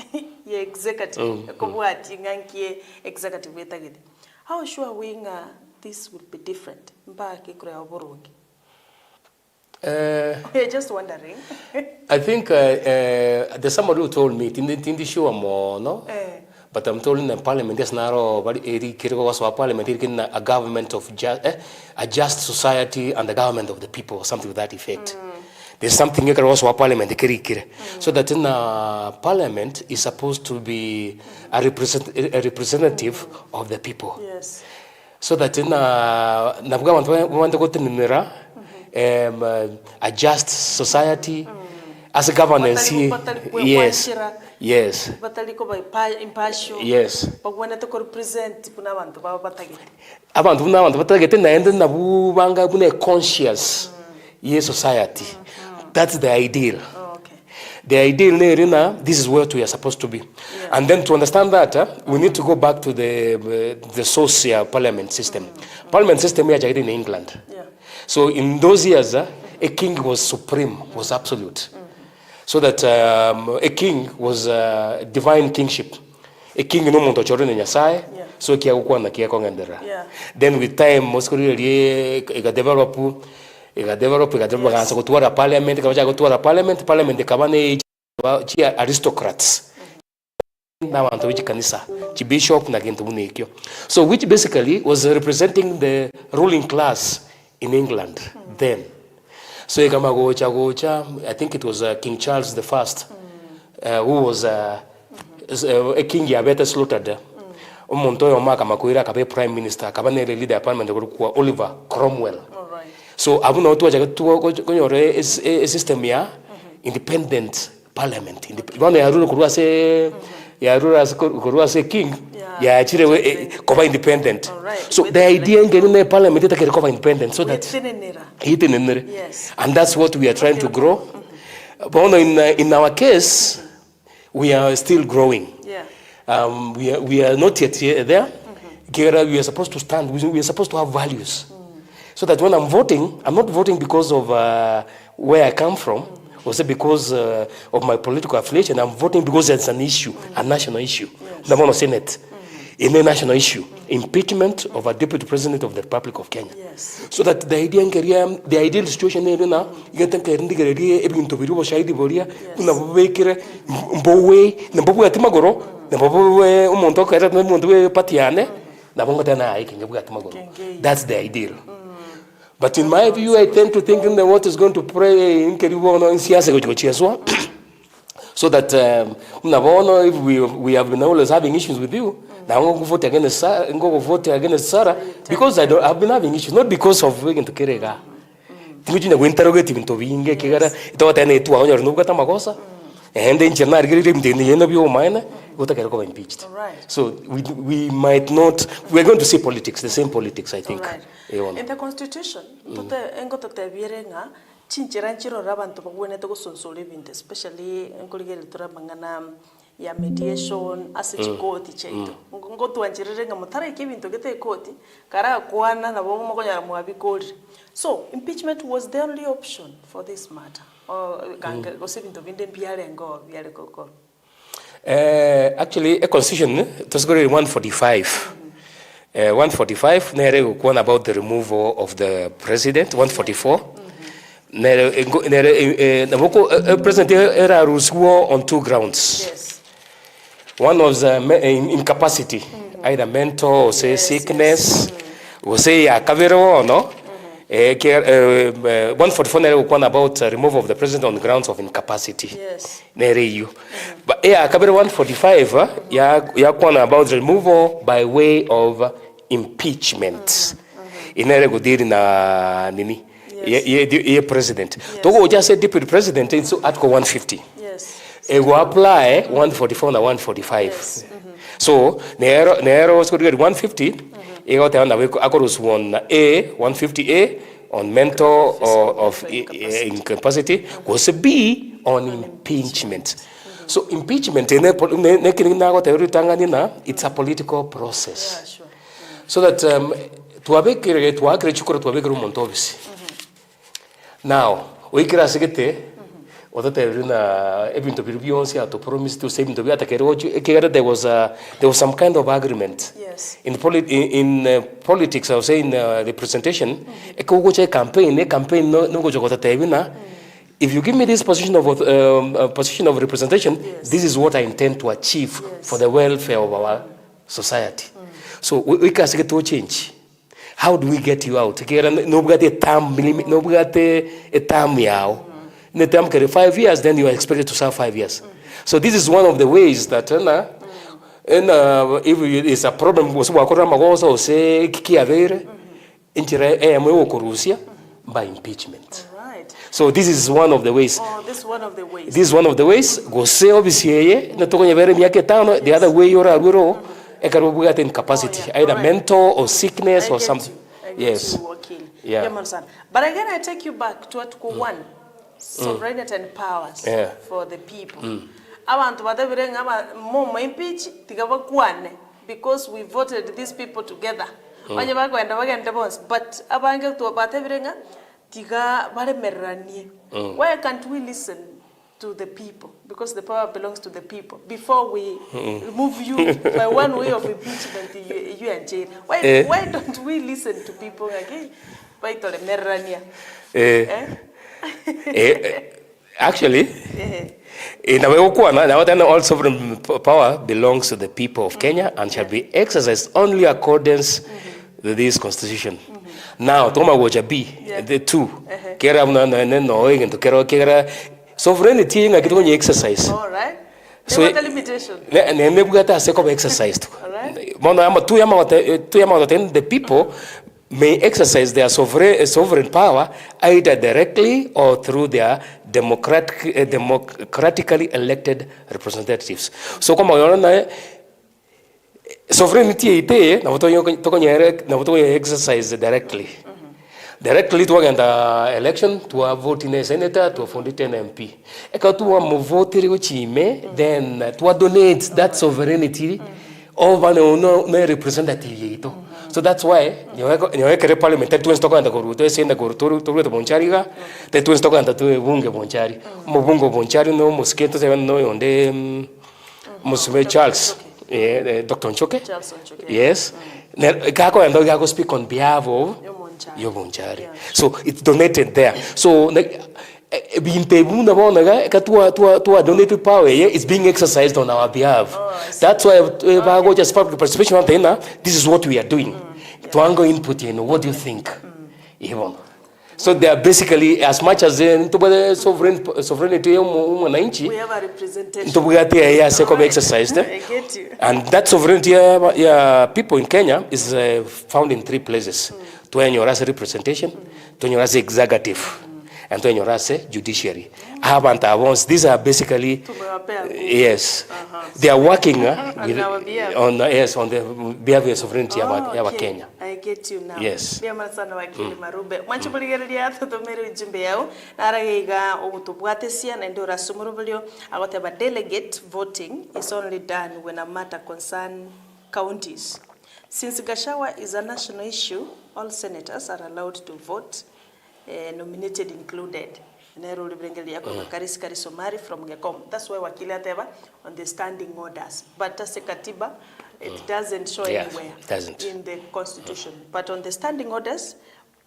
Executive, executive. How sure we this will be different? We're just wondering. I think there's somebody who told me, "Tindi show more, no." But I'm told in the parliament, there's now a parliament, a government of a just society and the government of the people, something to that effect. There's something you can also parliament, so that in parliament is supposed to be a representative of the people. Yes. So that in want to go to a just society as a governance. Yes. Yes. Yes. Abantu naenda na conscious society. That's the ideal. Oh, okay. The ideal, this is what we are supposed to be. Yeah. And then to understand that, we need to go back to the social parliament system. Parliament system here in England. Yeah. So in those years, a king was supreme, was absolute. So that a king was divine kingship. A king no muntu chorene nyasaye, so kia kukua na kia kongendera. Then with time, moskuri develop kutuara parliament, parliament kabane aristocrats. Na wantu wichi kanisa, chi bishop na gintu bunekyo. So which basically was representing the ruling class in England then. So gocha, I think it was King Charles the First, who was a king yabeta slaughtered. Umontoyo maka makuira kabe prime minister, kabane leader of parliament kwa Oliver Cromwell. So abuna watu konyore a system ya independent parliament. Bwana yaruru kurua se king ya chire koba independent. So the idea in parliament is to get independent, so that yes. And that's what we are trying to grow. But in our case, we are still growing. We are not yet there. We are supposed to stand. We are supposed to have values. So that when I'm voting, I'm not voting because of where I come from, or say because of my political affiliation. I'm voting because it's an issue, a national issue. The one of Senate, a national issue, impeachment of a deputy president of the Republic of Kenya. Yes. So that the ideal situation is now, you can take to be shahidi boria, unabekire mbowe, mbowe atimagoro, mbowe umonto kera mbowe patiane, na bongo tena ikingebuka atimagoro. That's the ideal. But in my view, I tend to think that what is going to pray in Keribono in Siasa so that if we have been always having issues with you, now I'm going to vote against Sarah because I've been having issues, not because of going to Kerega. Timujina winterrogative into being a Kigara, it ought any 2 hours, no gata magosa, and then Chana give him the end of your mind, what I can go impeached. So we might not, we're going to see politics, the same politics, I think. In the constitution, chinchiranchiro rabantu bagwene to gusonsole binte, especially enkoligere turabangana ya mediation asechikoti chaito. Ngotu anchirire ngamutara ikibintu gete ikoti kara kwana na bomo makonya mwabikori. So impeachment was the only option for this matter. Or ganga gosebintu binde mpiale ngo biale koko. Actually, a constitution it was going 145. 145 nere one about the removal of the president. 144. President era rules war on 2 grounds. Yes. One was incapacity, either mental or say sickness, or say kavero no. 144 nere one about removal of the president on the grounds of incapacity. Yes. Nere you. But kavero 145 ya one about removal by way of impeachment. Inere godiri na nini. Yes. President. Togo just say deputy president in Article 150. Yes. It will apply 144 and 145. Yes. So Nero was going to get 150. It got on A 150A on mental or of incapacity was a B on impeachment. So impeachment it's a political process. Yeah, sure. So that now, we can ask it. What even to be to promise to say there was some kind of agreement. Yes. In politics, I was saying representation. A campaign no go if you give me this position of representation, this is what I intend to achieve for the welfare of our society. So we can get to change. How do we get you out? No got a term limit, no got a term yao. In the term 5 years, then you are expected to serve 5 years. So this is one of the ways that if it's a problem, also say by impeachment. So this is one of the ways. Oh, this is one of the ways. This is one of the ways. Go say obviously, the other way you're a incapacity, either mental or sickness or something. Yes. Yeah. But again, I take you back to Article 1, sovereignty and powers for the people. Abantu batabirenga mo impeach tigabakwane because we voted these people together. Wanye bagwenda bagenda bonse, but abange to batabirenga tiga baremeranie. Why can't we listen to the people? Because the power belongs to the people. Before we remove you by one way of impeachment, you are jail. Why don't we listen to people again? Why to merania? Actually, in a way, all sovereign power belongs to the people of Kenya and shall be exercised only accordance to this constitution. Now, Toma Wajabi, the two, Kera no to Kera sovereignty in a exercise. All right. So what the limitation? Never got a second exercise. The people may exercise their sovereign power either directly or through their democratically elected representatives. So, come on, sovereignty is exercise directly. Directly to the election, to a vote in a senator, to a funded MP. To a vote, then to donate that sovereignty over no representative. So that's why you have parliament. That was talking about the same to the Bonchariga. That was talking about the Bunga Bonchari. Mobungo Bonchari no mosquito no on the Musme Charles, Dr. Nchoke. Yes. Kako and Dogago speak on behalf of your Bonchari. So it's donated there. So being to a donated power, it's being exercised on our behalf. That's why just public participation, this is what we are doing. To input, what do you think? So they are basically, as much as sovereignty, we have a representation. Exercised. I get you. And that sovereignty, people in Kenya is found in 3 places. To as representation, to as executive, and to as judiciary. These are basically, yes, they are working on the behalf of sovereignty of Kenya. I get you now. Yes. MARUBE. Manchibuligeria thothomero ijumbe yao narageiga ogutubwatesia na ndio rasumurubulio agoteba delegate voting is only done when a matter concern counties. Since Gashawa is a national issue, all senators are allowed to vote, nominated included. Karis Somari from Gekom. That's why Wakili Ateba on the standing orders. But as a Katiba, it doesn't show anywhere in the constitution. But on the standing orders,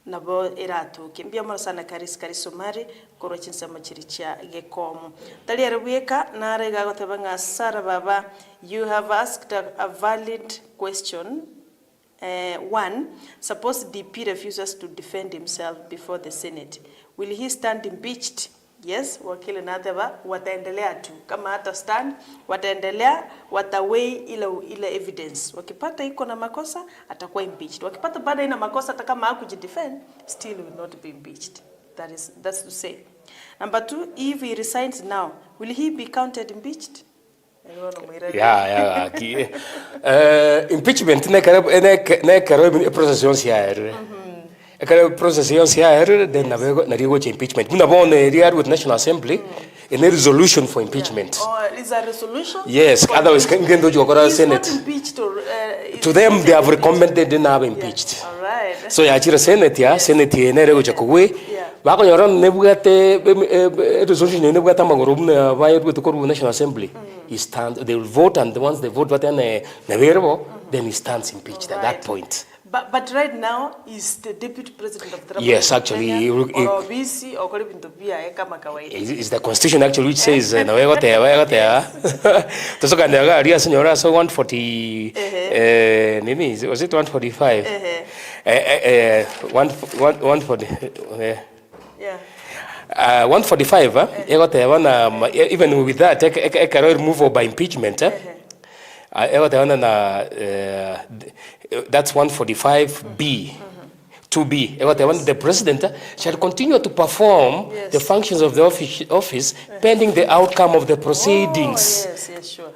Nabo Erato, Kimbia Mosana Karis Somari, Korochin Samachiricha Gekom. Talia Rubieka, Narega Gotabanga Sarababa, you have asked a valid question. 1. Suppose DP refuses to defend himself before the Senate. Will he stand impeached? Yes, wakili nadheba wataendelea tu. Kama hata stand, wataendelea, watawei ile evidence. Wakipata iko na makosa, atakuwa impeached. Wakipata bado ina makosa, hata kama hakujidefend, still will not be impeached. That's to say. Number 2, if he resigns now, will he be counted impeached? Impeachment ne process then impeachment. With National Assembly in a resolution for impeachment. Is a resolution? Yes, otherwise can go to Senate. To them, they have recommended they have impeached. All right. So Senate, Senate Bako yoron nebugate resolution nebugata magorum via with the National Assembly. He stands. They will vote, and once they vote, then he stands impeached at that point. But right now, he's the deputy president of the Republic Yes, of actually, Kenya, or BC, or kama kawaida. It's the constitution actually which says na wewe gotea tosoka ndaga aria senyora so 140 nini was it 145 140 yeah 145 egotea na even with that ekaro removal by impeachment egotea na that's 145B 2B. The president shall continue to perform the functions of the office pending the outcome of the proceedings. Oh, yes, sure.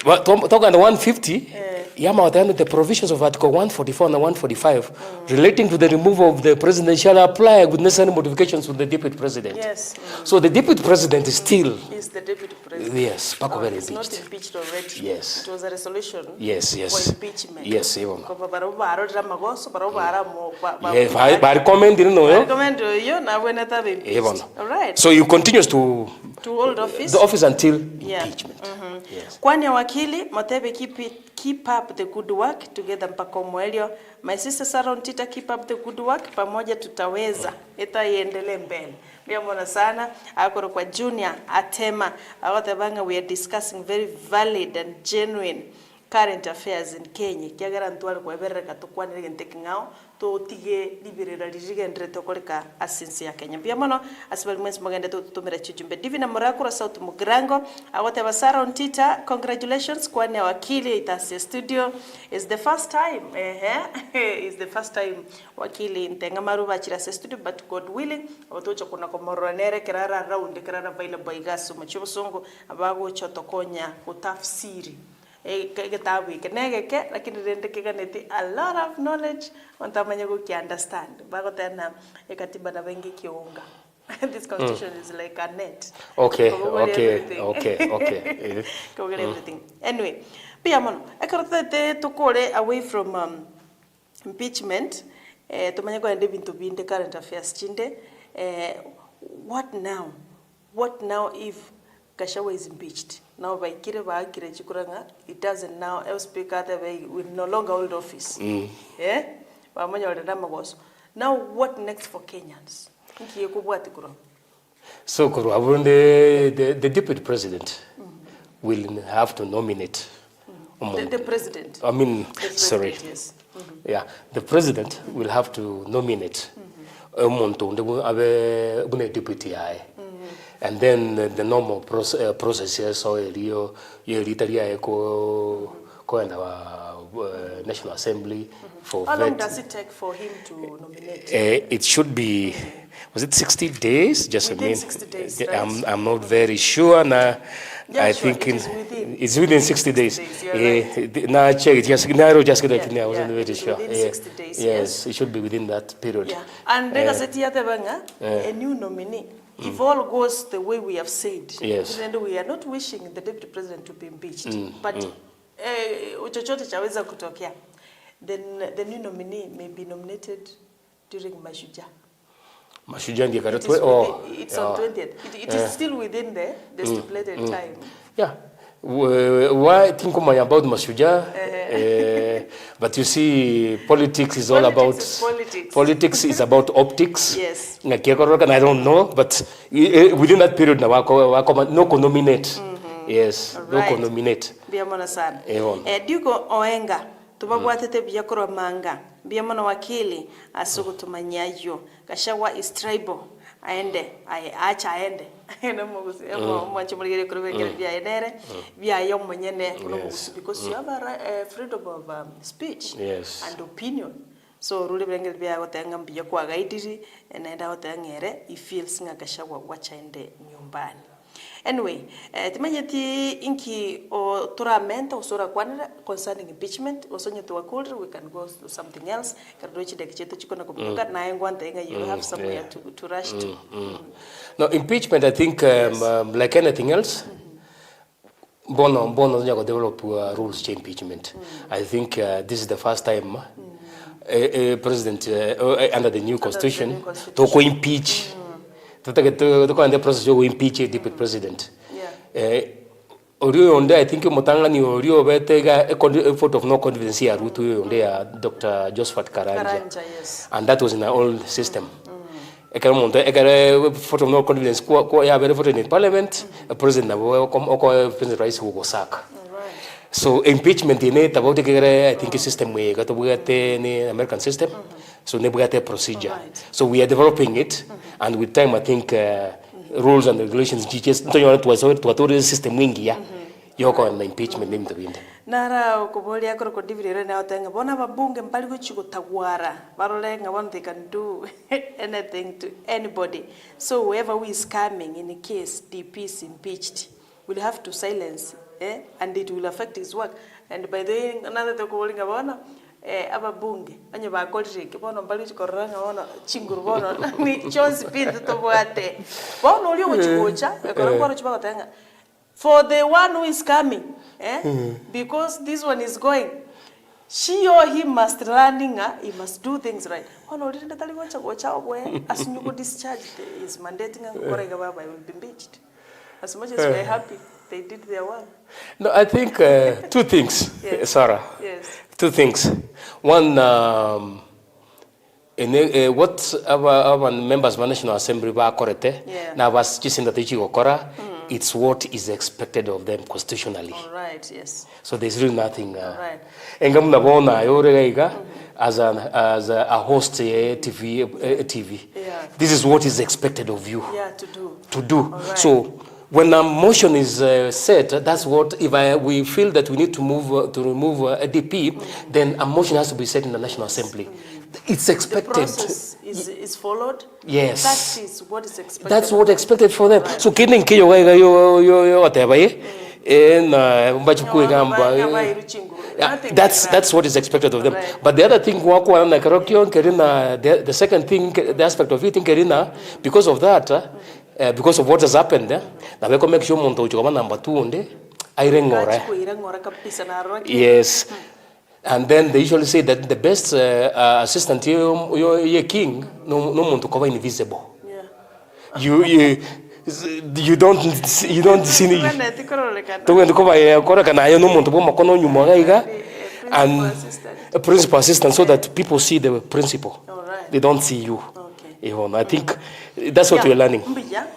Talking on 150, the provisions of Article 144 and 145 relating to the removal of the president shall apply with necessary modifications to the deputy president. Yes. So the deputy president is still... Is the deputy president. Yes, it's not impeached already. Yes. It was a resolution for impeachment. Yes, even. I recommend All right. So you continues to hold office. The office until impeachment. Yes. Kwani wakili Motebe keep up the good work together mpaka mwelio. My sister Sarah ONTITA, keep up the good work, pamoja tutaweza. Eta iendelee mbele. Mbona sana akoro kwa junior atema agotabanga we are discussing very valid and genuine current affairs in Kenya. Kiagara ntwale kwa bereka tukwanire ntekingao to tige libirira rijigendre to koleka asinsi ya Kenya. Bia mono asibali mwezi magende to tutumira chujumbe divina murakura sauti mugrango agoteba Sarah ONTITA, congratulations kwani wakili itasi studio is the first time is the first time wakili NTENG'A MARUBE achira studio, but God willing otocho kuna komoronere kirara round kirara available igasu machubusungu abago chotokonya kutafsiri kitabu ikenegeke lakini rendekeganeti a lot of knowledge ontamanya go ki understand bago tena ekatiba na bengi kiunga. This constitution is like a net. Okay. Cover everything. Anyway, pia mono ekarate tukore away from impeachment tumanya go ende bintu binde current affairs chinde what now if Gachagua is impeached? Now by Kire Baakire Chikuranga, it doesn't now El Speaker will no longer hold office. Now what next for Kenyans? So the deputy president will have to nominate the president. I mean, sorry. Yes. Yeah, the president will have to nominate deputy. And then the normal processes so National Assembly for how long does it take for him to nominate? It should be, was it 60 days? Just within 60 days, right? I'm not very sure now. Yeah, I sure, think it's within 60 days. Now I check it. I wasn't very sure. Within 60 days. Yes, it should be within that period. Yeah. And a new nominee. If all goes the way we have said, then we are not wishing the deputy president to be impeached. But uchochote chaweza kutokea. Then the new nominee may be nominated during Mashujaa. Mashujaa ndiye it's on 20th. It is still within the stipulated time. Yeah. Why think about Mashujaa? But you see, politics is all about politics is about optics. Yes. And I don't know, but within that period, now no nominate. Yes, right. No nominate. Biamona sana. Duko Oenga tubagwatete byakoro manga biamona wakili asuku tumanyayo Gachagua is tribal aende acha aende no mugusi mwancho mugere kurubengere bya enere bya yo monyene no mugusi because you have a freedom of speech and opinion. So rule bengere bya gotenga mbiyo kwa gaidiri enaenda gotengere he feels nga Gachagua wacha ende nyumbani. Anyway, timanyeti inki o turamenta usora kwanira concerning impeachment osonye to wakulre we can go to something else kardochi dekicheto chikona kumbuka na engwanta enga you have somewhere to rush to. No, impeachment I think like anything else bono nyago develop rules to impeachment. I think this is the first time a president under the new constitution to go impeach. The process to impeach a deputy president. Orio onde I think mutangani orio betega a vote of no confidence ya Ruto onde ya Dr. Josephat Karanja. Yes. And that was in our old system. Ekare vote of no confidence ko ya very vote in parliament, a president na ko president rice who go sack. So impeachment in it about I think a system we got to get in American system. So we got a procedure. So we are developing it, and with time I think rules and regulations just to system wingi ya yoko and impeachment name the wind. Nara kubolia ko dividend na otenga bona babunge mbali kuchikutagwara barolenga one they can do anything to anybody. So whoever who is coming in a case DP is impeached will have to silence and it will affect his work. And by the way another the kubolinga bona ababunge anye bakolire ke bona mbali chikoranga bona chinguru bona ni chonsi pindu to bwate bona uli kuchikocha ekorangwaro chibakotenga for the one who is coming because this one is going she or he must running he must do things right bona uli ndali kocha ogwe asinyuko discharge is mandating ngokorega baba will be impeached as much as we are happy they did their work. No, I think two things, yes. Sarah. Yes. Two things. One, what our members of the National Assembly were correct. Now was just in the teaching okora. It's what is expected of them constitutionally. All right. Yes. So there's really nothing. Right. Engam bona yorega as a host TV. Yeah. This is what is expected of you. Yeah, to do. To do. Right. So. When a motion is set, that's what, if we feel that we need to remove a DP, then a motion has to be set in the National Assembly. It's expected. The process is followed? Yes. That is what is expected. That's what expected for them. Right. So, kidding that's what is expected of them. Right. But the other thing, the second thing, the aspect of it, because of that, because of what has happened, na we make sure monto uchukama number 2 onde airengora. Yes. And then they usually say that the best assistant your king no monto cover invisible. Yeah. You don't see and a principal assistant so that people see the principal. They don't see you. I think that's what we're learning.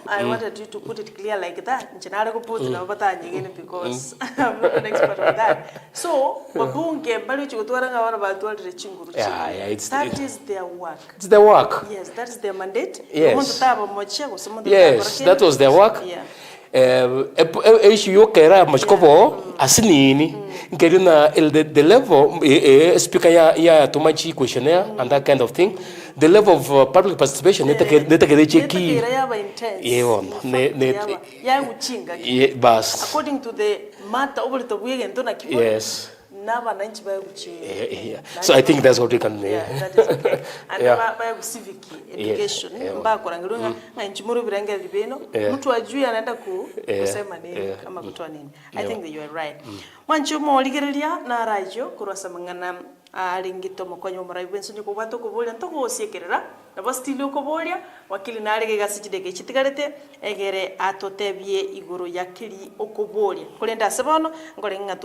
I wanted you to put it clear like that. Because I'm not an expert on that. So, that is their work. It's their work. Yes, that is their mandate. Yes. Yes, that was their work. The level speaker ya tumachi questionnaire and that kind of thing. The level of public participation according to the matter. Yes. So I think that's what we can do. That is okay. And civic education. I think that you are right. Ringito mokonyo muraibenso nyuko bato kubolia ntoko osiekerera na bastili kubolia wakili narege gasijidege chitigarete egere atotebie iguru yakiri okubolia kolenda sebono ngolenga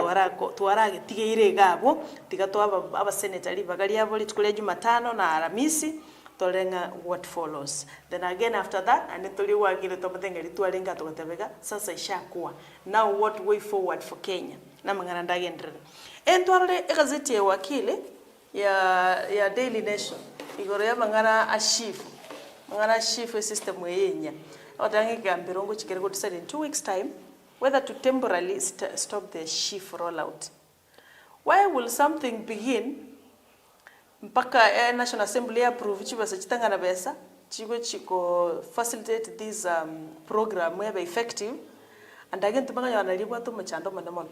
twarage tigeire gabo tigato aba senatari bagali abo litukule Jumatano na Alhamisi tolenga what follows. Then again after that and tuli wagire tomatenga litwalenga tokatebega sasa ishakuwa. Now what way forward for Kenya na mangana ndagendere entwarale gazeti ya wakili ya Daily Nation igoro ya mangana ashifu system yenya otangi gambirongo chikerego decide in 2 weeks time whether to temporarily stop the shift rollout. Why will something begin mpaka National Assembly approve chibasa chitangana besa chiko facilitate this program where effective and again tumanga wanalibwa to machando manamon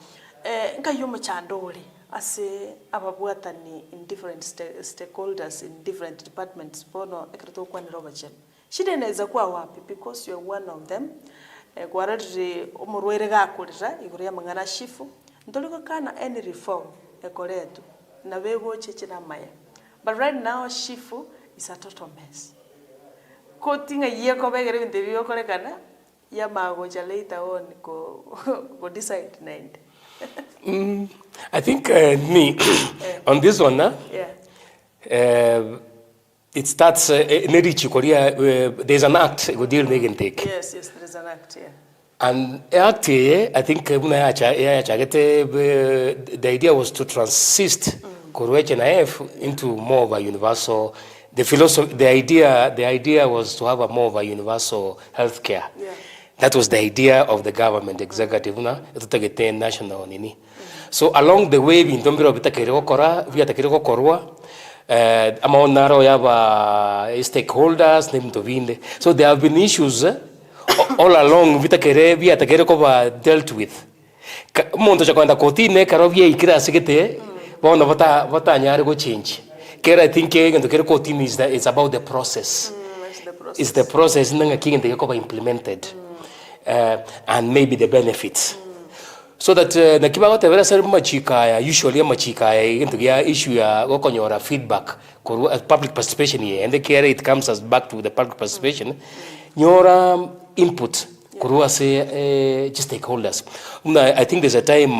nkayo machando ole ase ababwatani in different stakeholders in different departments bono ekreto kwa niroba chen shida inaweza kuwa wapi because you are one of them gwarari omurwere gakurira iguru ya mangana shifu ndoliko kana any reform ekoletu na bego cheche na maya but right now shifu is a total mess kotinga yeko begere interview kolekana ya magoja later on go decide naende. I think me on this one, it starts there's an act go deal they can take. Yes, there is an act, And act I think the idea was to transist into more of a universal. The idea was to have a more of a universal healthcare. Yeah. That was the idea of the government executive national nini. So along the way bintombiro bitakiriko korwa amaonaro yaba stakeholders nemtovinde. So there have been issues all along bitakire dealt with. Monto chakwanda kotine karovye ikira sigete bona vata nyari go change. Kera I think kotine is that it's about the process. It's the process nanga kigende ko implemented. And maybe the benefits. So that nakiba got a very machika usually machika into issue gokonyora feedback public participation here and the care it comes as back to the public participation nyora input kurua say just stakeholders. I think there's a time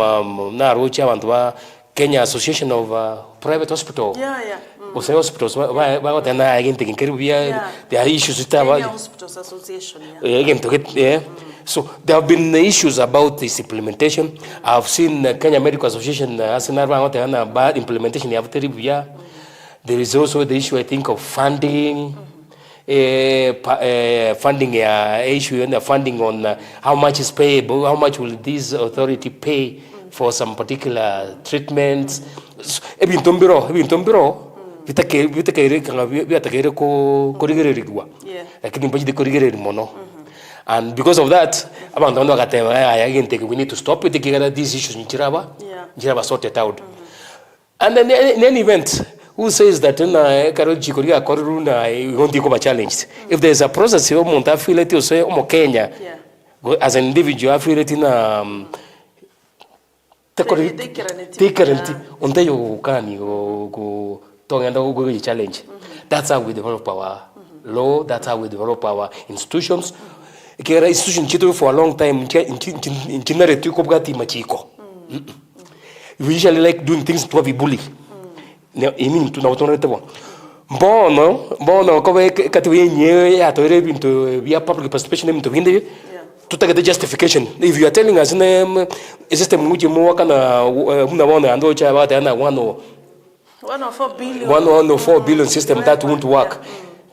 na rocha wandwa Kenya Association of Private Hospital. Hospitals there are issues with Kenya Hospitals Association. So there have been issues about this implementation. I've seen Kenya Medical Association as bad implementation. There is also the issue I think of funding. Funding issue and funding on how much is payable, how much will this authority pay for some particular treatments. Ebintombiro vitakere ko korigere lakini mpaji de korigere mono. And because of that, we need to stop it. These issues in Jiraba sorted out. And then in any event, who says that challenged? If there's a process, Kenya, as an individual, I feel it in challenge. That's how we develop our law. That's how we develop our institutions. Institution for a long time we usually like doing things to be bully. Bono public participation to take the justification. If you are telling us system which more kind of 104 billion system that won't work.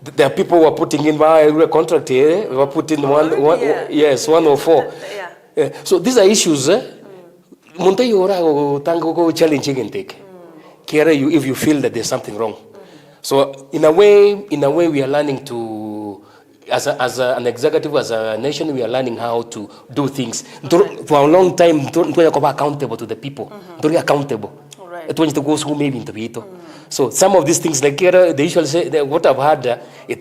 There are people who are putting in my contract here. We are putting 104. So these are issues. Tango challenging and take. If you feel that there's something wrong. So in a way, we are learning to, as an executive, as a nation, we are learning how to do things. For a long time, don't be accountable to the people. Don't be accountable. It wants to go through maybe into it. So some of these things, like they usually say, what I've had, but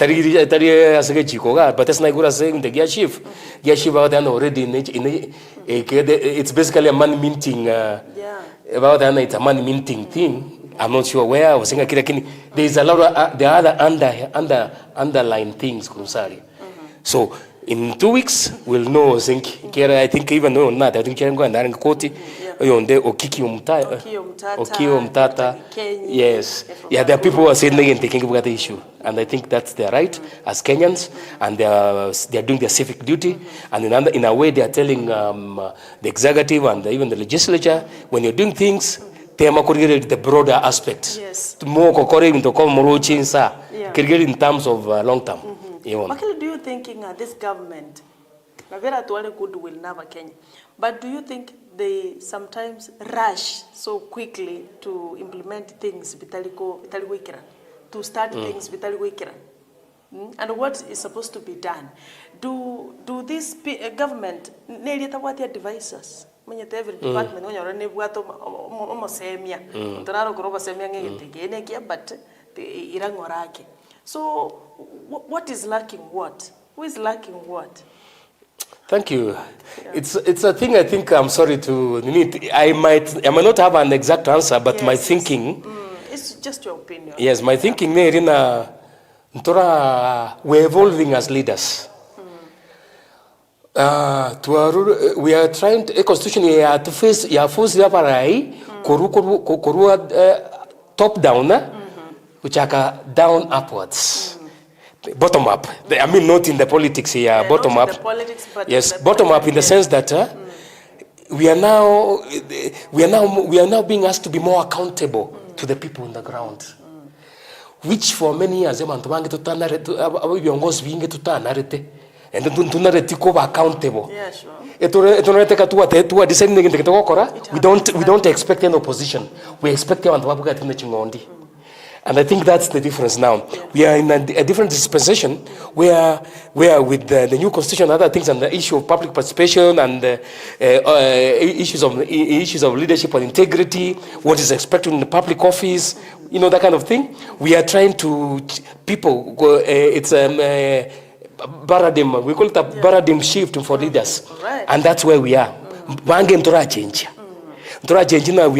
that's not good as saying the gear chief out there already it's basically a money minting. About that, it's a money minting thing. I'm not sure where I was saying. There's a lot of the other underlying things, Kurusari. So in 2 weeks, we'll know. I think even though not, I think I'm going to Koti. Okiki Umtata. Yes. Yeah, there are people who are saying and taking about the issue. And I think that's their right as Kenyans. And they are doing their civic duty. And in a way, they are telling the executive and even the legislature, when you're doing things, the broader aspects. Yes. More in terms of long term. What do you think this government, goodwill never Kenya, but do you think they sometimes rush so quickly to implement things to start things and what is supposed to be done? Do this government need to devices? Every department but so what is lacking what? Who is lacking what? Thank you. It's a thing I think I'm sorry to need. I might not have an exact answer, but my thinking. It's just your opinion. Yes, my thinking we're evolving as leaders. We are trying to, constitution to face ya force ya parai koru top down which are down upwards. Bottom up. I mean, not in the politics here. Yeah, bottom up. The politics, but yes, bottom up in the sense that we are now being asked to be more accountable to the people on the ground, which for many years and tunareti kuba accountable. Yeah, sure. We don't expect any opposition. We expect and I think that's the difference now. We are in a different dispensation where with the new constitution and other things and the issue of public participation and issues of leadership and integrity, what is expected in the public office, that kind of thing. We are trying to it's paradigm, we call it a paradigm shift for leaders. Right. And that's where we are. We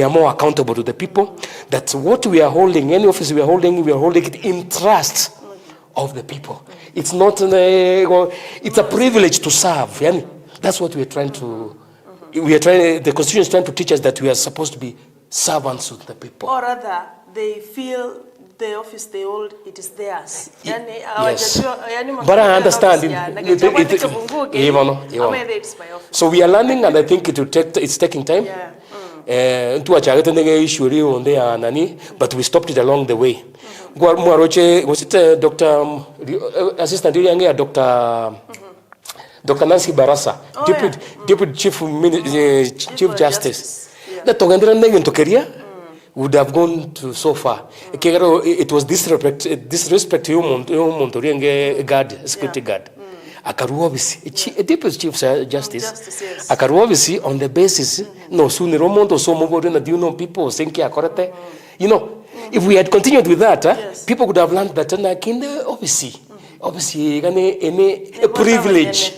are more accountable to the people. That's what we are holding. Any office we are holding it in trust of the people. It's not it's a privilege to serve. That's what we are trying to. The Constitution is trying to teach us that we are supposed to be servants of the people. Or rather, they feel the office they hold, it is theirs. Yes. But I understand. So we are learning, and I think it's taking time. Yeah. But we stopped it along the way. Was it Dr. Assistant Dr. Nancy Barasa, Deputy Chief Justice. That would have gone to so far. It was disrespect to security guard. Akaruobisi, a Deputy Chief Justice. Akaruobisi on the basis, no sooner Romondo so more than people think if we had continued with that, people would have learned that obviously a privilege.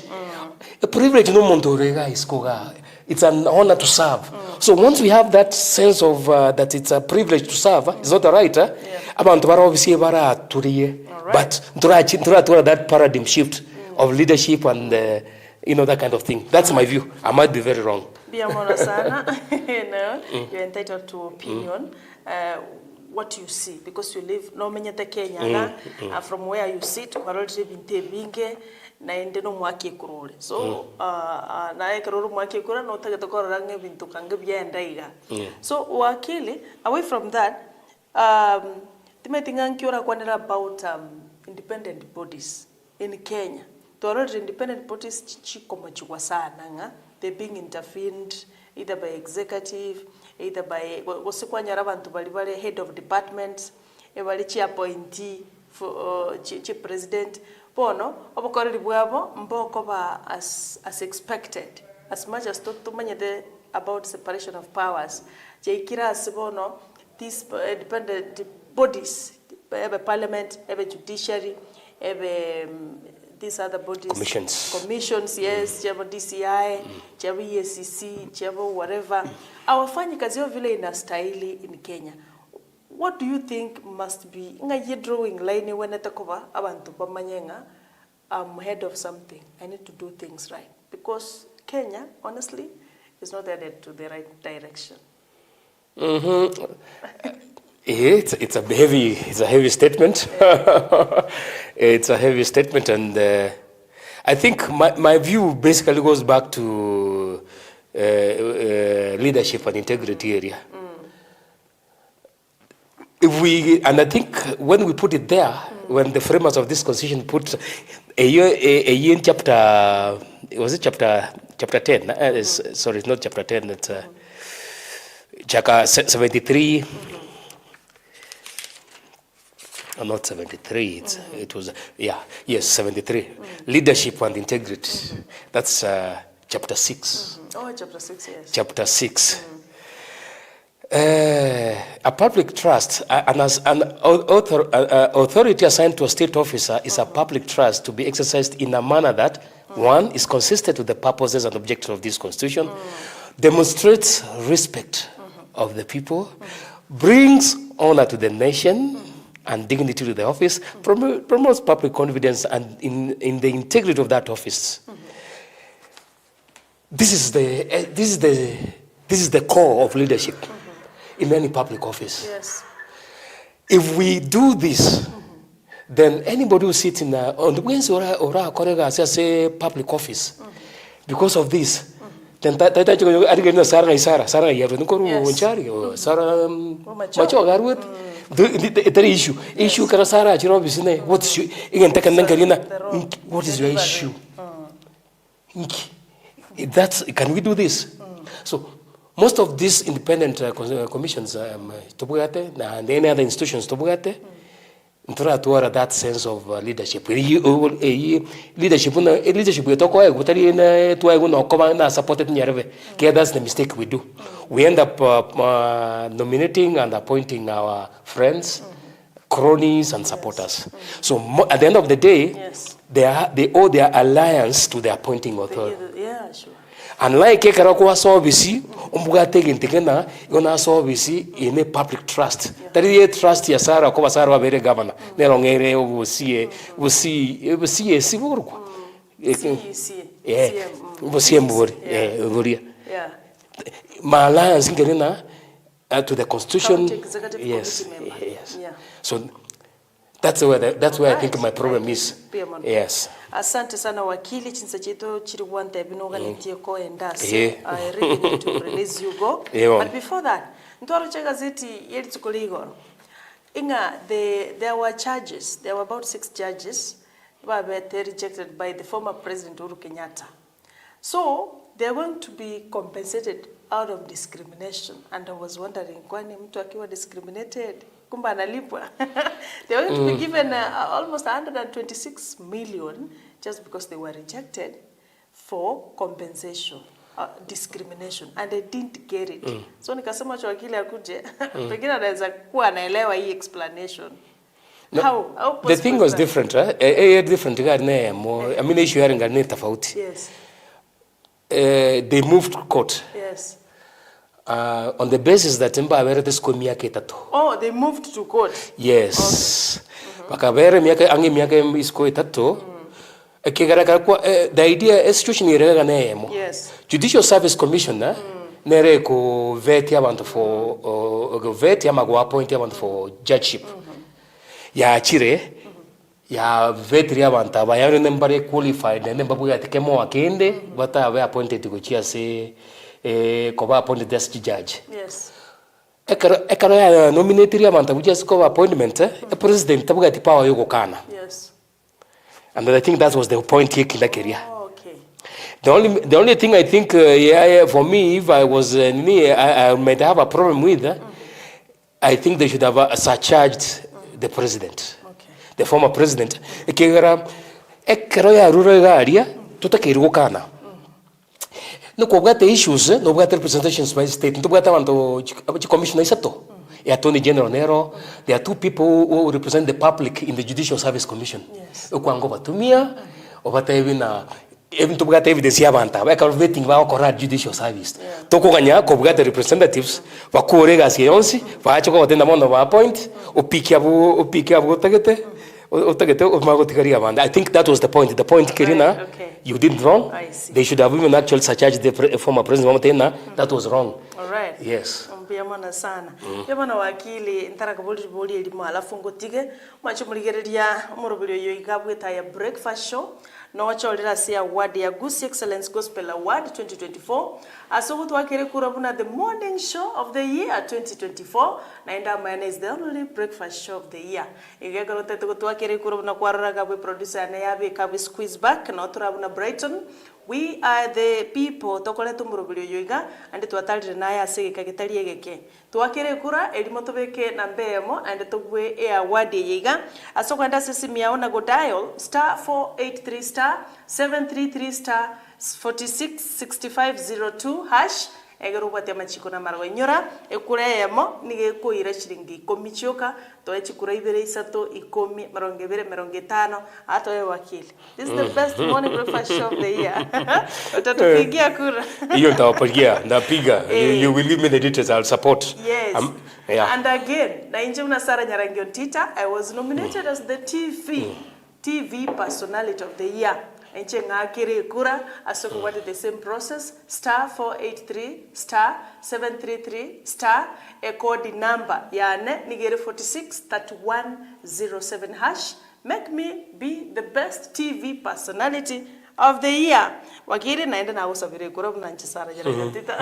A privilege no montorega is koga. It's an honor to serve. So once we have that sense of that it's a privilege to serve, it's not right. But that paradigm shift of leadership and that kind of thing. That's my view. I might be very wrong. You're entitled to opinion. What you see, because you live no menyete Kenya from where you sit, na ende no mwaki kurole so na ekroro mwaki kura no tagatokora range bintu kange byenda iga so wakili away from that timetinga nkiora kwanera about independent bodies in Kenya. Already independent bodies chikoma chikwa sana nga they being intervened either by executive, either by wosikwanya abantu bali head of departments bali chi appointee for chief president bono obukoreri bwabo mboko ba as expected as much as tumanyede about separation of powers jeikira asibono these independent bodies ebe parliament ebe judiciary ebe these other bodies commissions yes chabo DCI chabo EACC chabo whatever awafanyi kazi yao vile inastahili in Kenya. What do you think must be nga drawing line when atakoba abantu bamanyenga I'm head of something, I need to do things right, because Kenya honestly is not headed to the right direction. It's a heavy statement. It's a heavy statement, and I think my view basically goes back to leadership and integrity area. And I think when we put it there, when the framers of this constitution put a year in chapter, was it chapter 10? Sorry, it's not chapter 10. It's chapter 73. Not 73. It was 73. Leadership and integrity. That's chapter 6. Oh, chapter 6. Yes. Chapter 6. A public trust, an authority assigned to a state officer is a public trust to be exercised in a manner that, one, is consistent with the purposes and objectives of this constitution, demonstrates respect of the people, brings honor to the nation and dignity to the office, promotes public confidence and in the integrity of that office. this is the core of leadership in any public office. Yes. If we do this, then anybody who sits in on the wings or say public office, because of this, then the issue what is your issue? That's, can we do this? So most of these independent commissions and any other institutions that sense of leadership. Leadership that's the mistake we do. We end up nominating and appointing our friends, cronies, and supporters. So at the end of the day, they owe their alliance to the appointing authority. Yeah, sure. Unlike Kekarakuwa service, Tegena, Yona service in a public trust. That is a trust ya Sara kwa Sara wa bere governor. Nerongere ubusie a civil. Yeah. My alliance to the constitution. Yes. Yeah. So that's where I think my problem is. Yes. Asante sana wakili chinsa cheto chiri wante binoga nitie ko endasi. I really need to release you go. But before that, ntwaro cha gazeti yeli tukoligoro. Inga there were charges. There were about 6 charges were rejected by the former President Uhuru Kenyatta. So they are going to be compensated out of discrimination. And I was wondering, kwani mtu akiwa discriminated kumba analipwa? They are going to be given almost 126 million just because they were rejected for compensation, discrimination, and they didn't get it. So nikasema cho wakili akuje, pengine anaweza kuwa anaelewa hii explanation. No, how the thing was different, right? Different. I mean, issue here in tofauti. Yes. They moved to court. Yes. On the basis that oh, they moved to court. Yes. Bakabere miaka isko itato. The idea institution Yes. Judicial Service Commissioner nere ko veti abantu for veti ama go appoint abantu for judgeship. Ya chire ya vetri abantu abayane nembare qualified nemba buya tekemo akende bata we appointed go chia se koba appointed as judge. Yes. Ekaro ya nominate abantu just cover appointment president tabuga tipawa yuko kana. Yes. And I think that was the point here kila career. Oh, okay. The only thing I think for me, if I was I might have a problem with I think they should have surcharged the president. Okay. The former president. Ekero ya rura area tutakirugo kana. No kogate issues, no bugate representations by state, no bugate wanto commissioner isato. Attorney General Nero, there are 2 people who represent the public in the Judicial Service Commission. Yes. Ukwango batumia, obata even to bugate evidence yabanta, ba calculating ba correct judicial service. Toko ganya ko bugate representatives, ba kurega siyonsi, ba acho ko tenda mono ba appoint, opiki abu tagete. I think that was the point. The point, Kirina, okay. You did wrong. I see. They should have even actually surcharged the former president. That was wrong. All right. Yes. Mbiyamana sana. Yabana wakili ntara kabuli elimu alafu ngotige machumuligereria umurubiro yo igabweta ya breakfast show no wacholera sia award ya Goose Excellence Gospel Award 2024 asogo twakere kurabuna the morning show of the year 2024 na enda mana is the only breakfast show of the year igegalo teto twakere kurabuna kwarara kabwe producer na yabe kabwe squeeze back na turabuna Brighton. We are the people tokole tumurubiro yoiga and twatalire na ya segeka gitari egeke twakere kura elimo tobeke na mbemo and togwe e award yiga asokwenda sisi yaona go dial *483*733*466502# egero bwate machiko na marwa nyora ekure yemo nige ko ira shiringi komichoka to echikura ibere isato ikomi maronge bere maronge 5 ato we wakili. This is the best morning breakfast show of the year. Utatupigia kura Hiyo nitawapigia napiga. You will give me the details, I'll support. Yes. Yeah. And again na inje una Sara Nyarangi ONTITA, I was nominated as the TV personality of the year NTENG'A kiri kura asoko what the same process *483 *733 code number yane nigere 463107 hash. Make me be the best TV personality of the year. Wakiri naenda na usabire kura mnanchi sara jara gatita.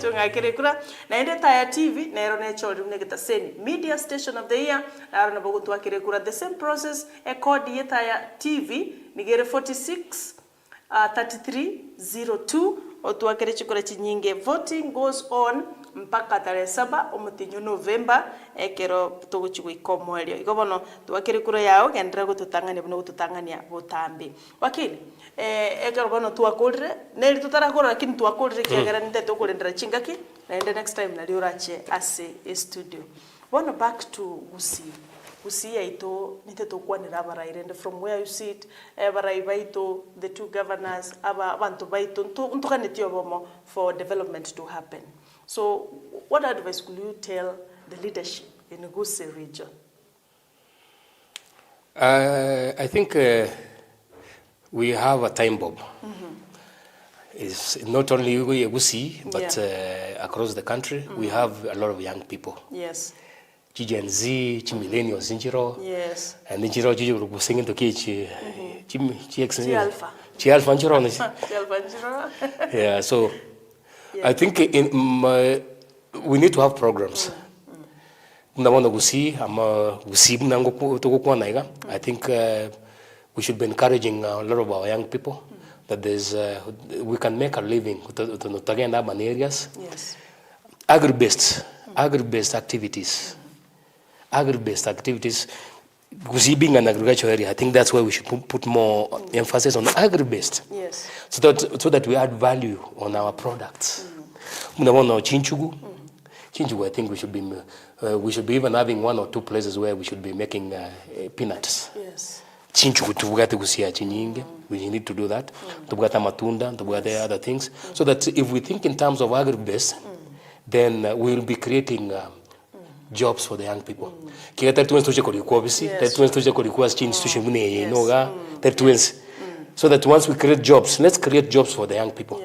Chunga kiri kura naenda taya TV naero ne cholu negeta seni media station of the year na na bogo tu akire kura the same process code yetaya TV nigere 463302 otu akire chikora chinyinge. Voting goes on mpaka tarehe 7 omutinyo November ekero tuguchigwa ikomwelio igobono tuakire kura yao gendera gututangania buno gututangania butambi. Wakili ekero bono tuakurire neri tutarakora lakini tuakurire kiagera nite tukurindira chingaki na ende next time nali urache ase studio. Bono back to Gusii yaito nite tukwanira abaraire and from where you sit abarai baito the two governors abantu baito ntukanetio bomo for development to happen. So what advice could you tell the leadership in the Gusii region? I think we have a time bomb. It's not only Gusii, but across the country, we have a lot of young people. Yes. Gen Z, millennials, yes. And Njiro, Njiro, singing to Kitch, Alpha. Alpha. Yeah, so I think we need to have programs. I think we should be encouraging a lot of our young people that we can make a living in urban areas. Yes. Agri-based activities. Agri-based activities. Gusii being an agricultural area, I think that's where we should put more emphasis on agri-based. Yes. So that we add value on our products. Chinchugu, I think we should be even having 1 or 2 places where we should be making peanuts. Yes. Chinchugu tubugate Gusii chinyinge. We need to do that. Tubugate matunda, tubugate other things. So that if we think in terms of agri-based, then we will be creating jobs for the young people. So that once we create jobs, let's create jobs for the young people.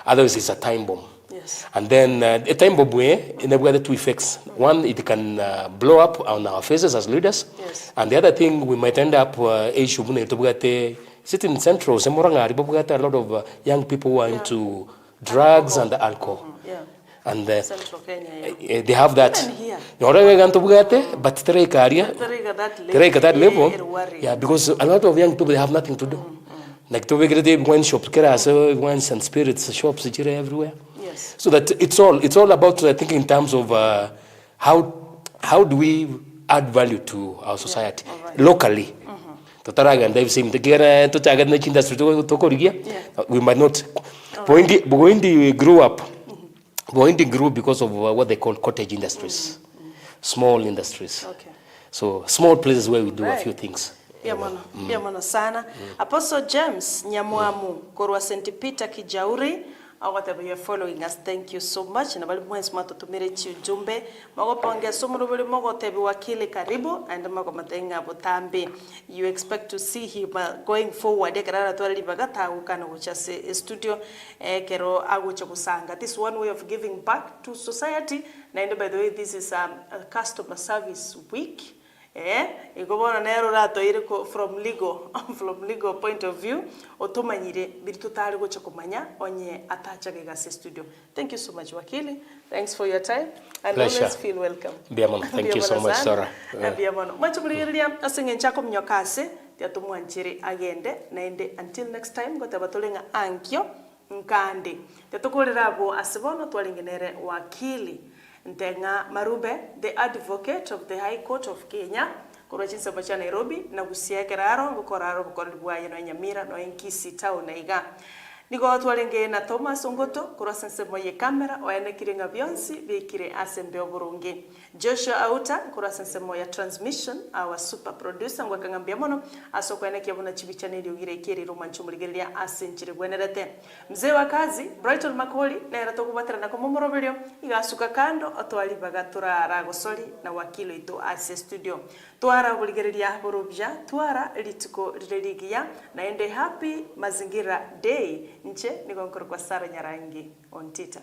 Otherwise, it's a time bomb. Yes. And then a time bomb way, in the two effects. One, it can blow up on our faces as leaders. Yes. And the other thing, we might end up sitting in Central, a lot of young people who are into drugs and alcohol. And Central Kenya, they have that. But that level. Yeah, because a lot of young people, they have nothing to do. Like to wine shops, wines and spirits shops everywhere. Yes. So that it's all about thinking in terms of how do we add value to our society locally. We might not. Boindi grew up. Boindi grew because of what they call cottage industries, small industries. Okay. So small places where we do a few things. Pia mwana sana. Apostle James Nyamwamu korwa St. Peter Kijauri. Whatever you're following us, thank you so much. Na bali mwenzi matutumire chujumbe. Magoponge sumurubuli mogotebi wakili karibu. And magomatenga butambi. You expect to see him going forward. Ekerara tuwa libagata ukana uchase studio. Kero agucha kusanga. This is one way of giving back to society. Na by the way, this is a customer service week. Igobona nero rato iriko from legal point of view otomanyire bitutari gocha kumanya onye atacha gase studio. Thank you so much wakili. Thanks for your time and Pleasure. Always feel welcome. Biamon, thank you so much, Sarah. Biamon. Machumuriria asinge nchako mnyokase tiatumwanchiri agende naende until next time gotabatolenga ankyo nkande. Tiatukolera abo asibono twalingenere wakili NTENG'A MARUBE, the advocate of the High Court of Kenya, korochinsa bacha Nairobi, na Gusii keraro, gukoraro bukoribwa yano Nyamira no Nkisi town na iga. nigo twarenge na Thomas Ongoto kurasense moye kamera oyanekire nga byonsi bikire asembe oburungi Joshua Auta kurasense moya transmission our super producer ngwa kangambia mono asokwaneke bona chibichaneli ugire ikiri romancho muligeria asenchire gwenerete mzee wa kazi Brighton Makoli na era tokubatira na komomoroberio igasuka kando otwali bagatura ragosori na wakilo ito ase studio twara buligeria borobya twara litiko rireligia na ende happy mazingira day nche nikonkoro kwa Sara Nyarangi ONTITA.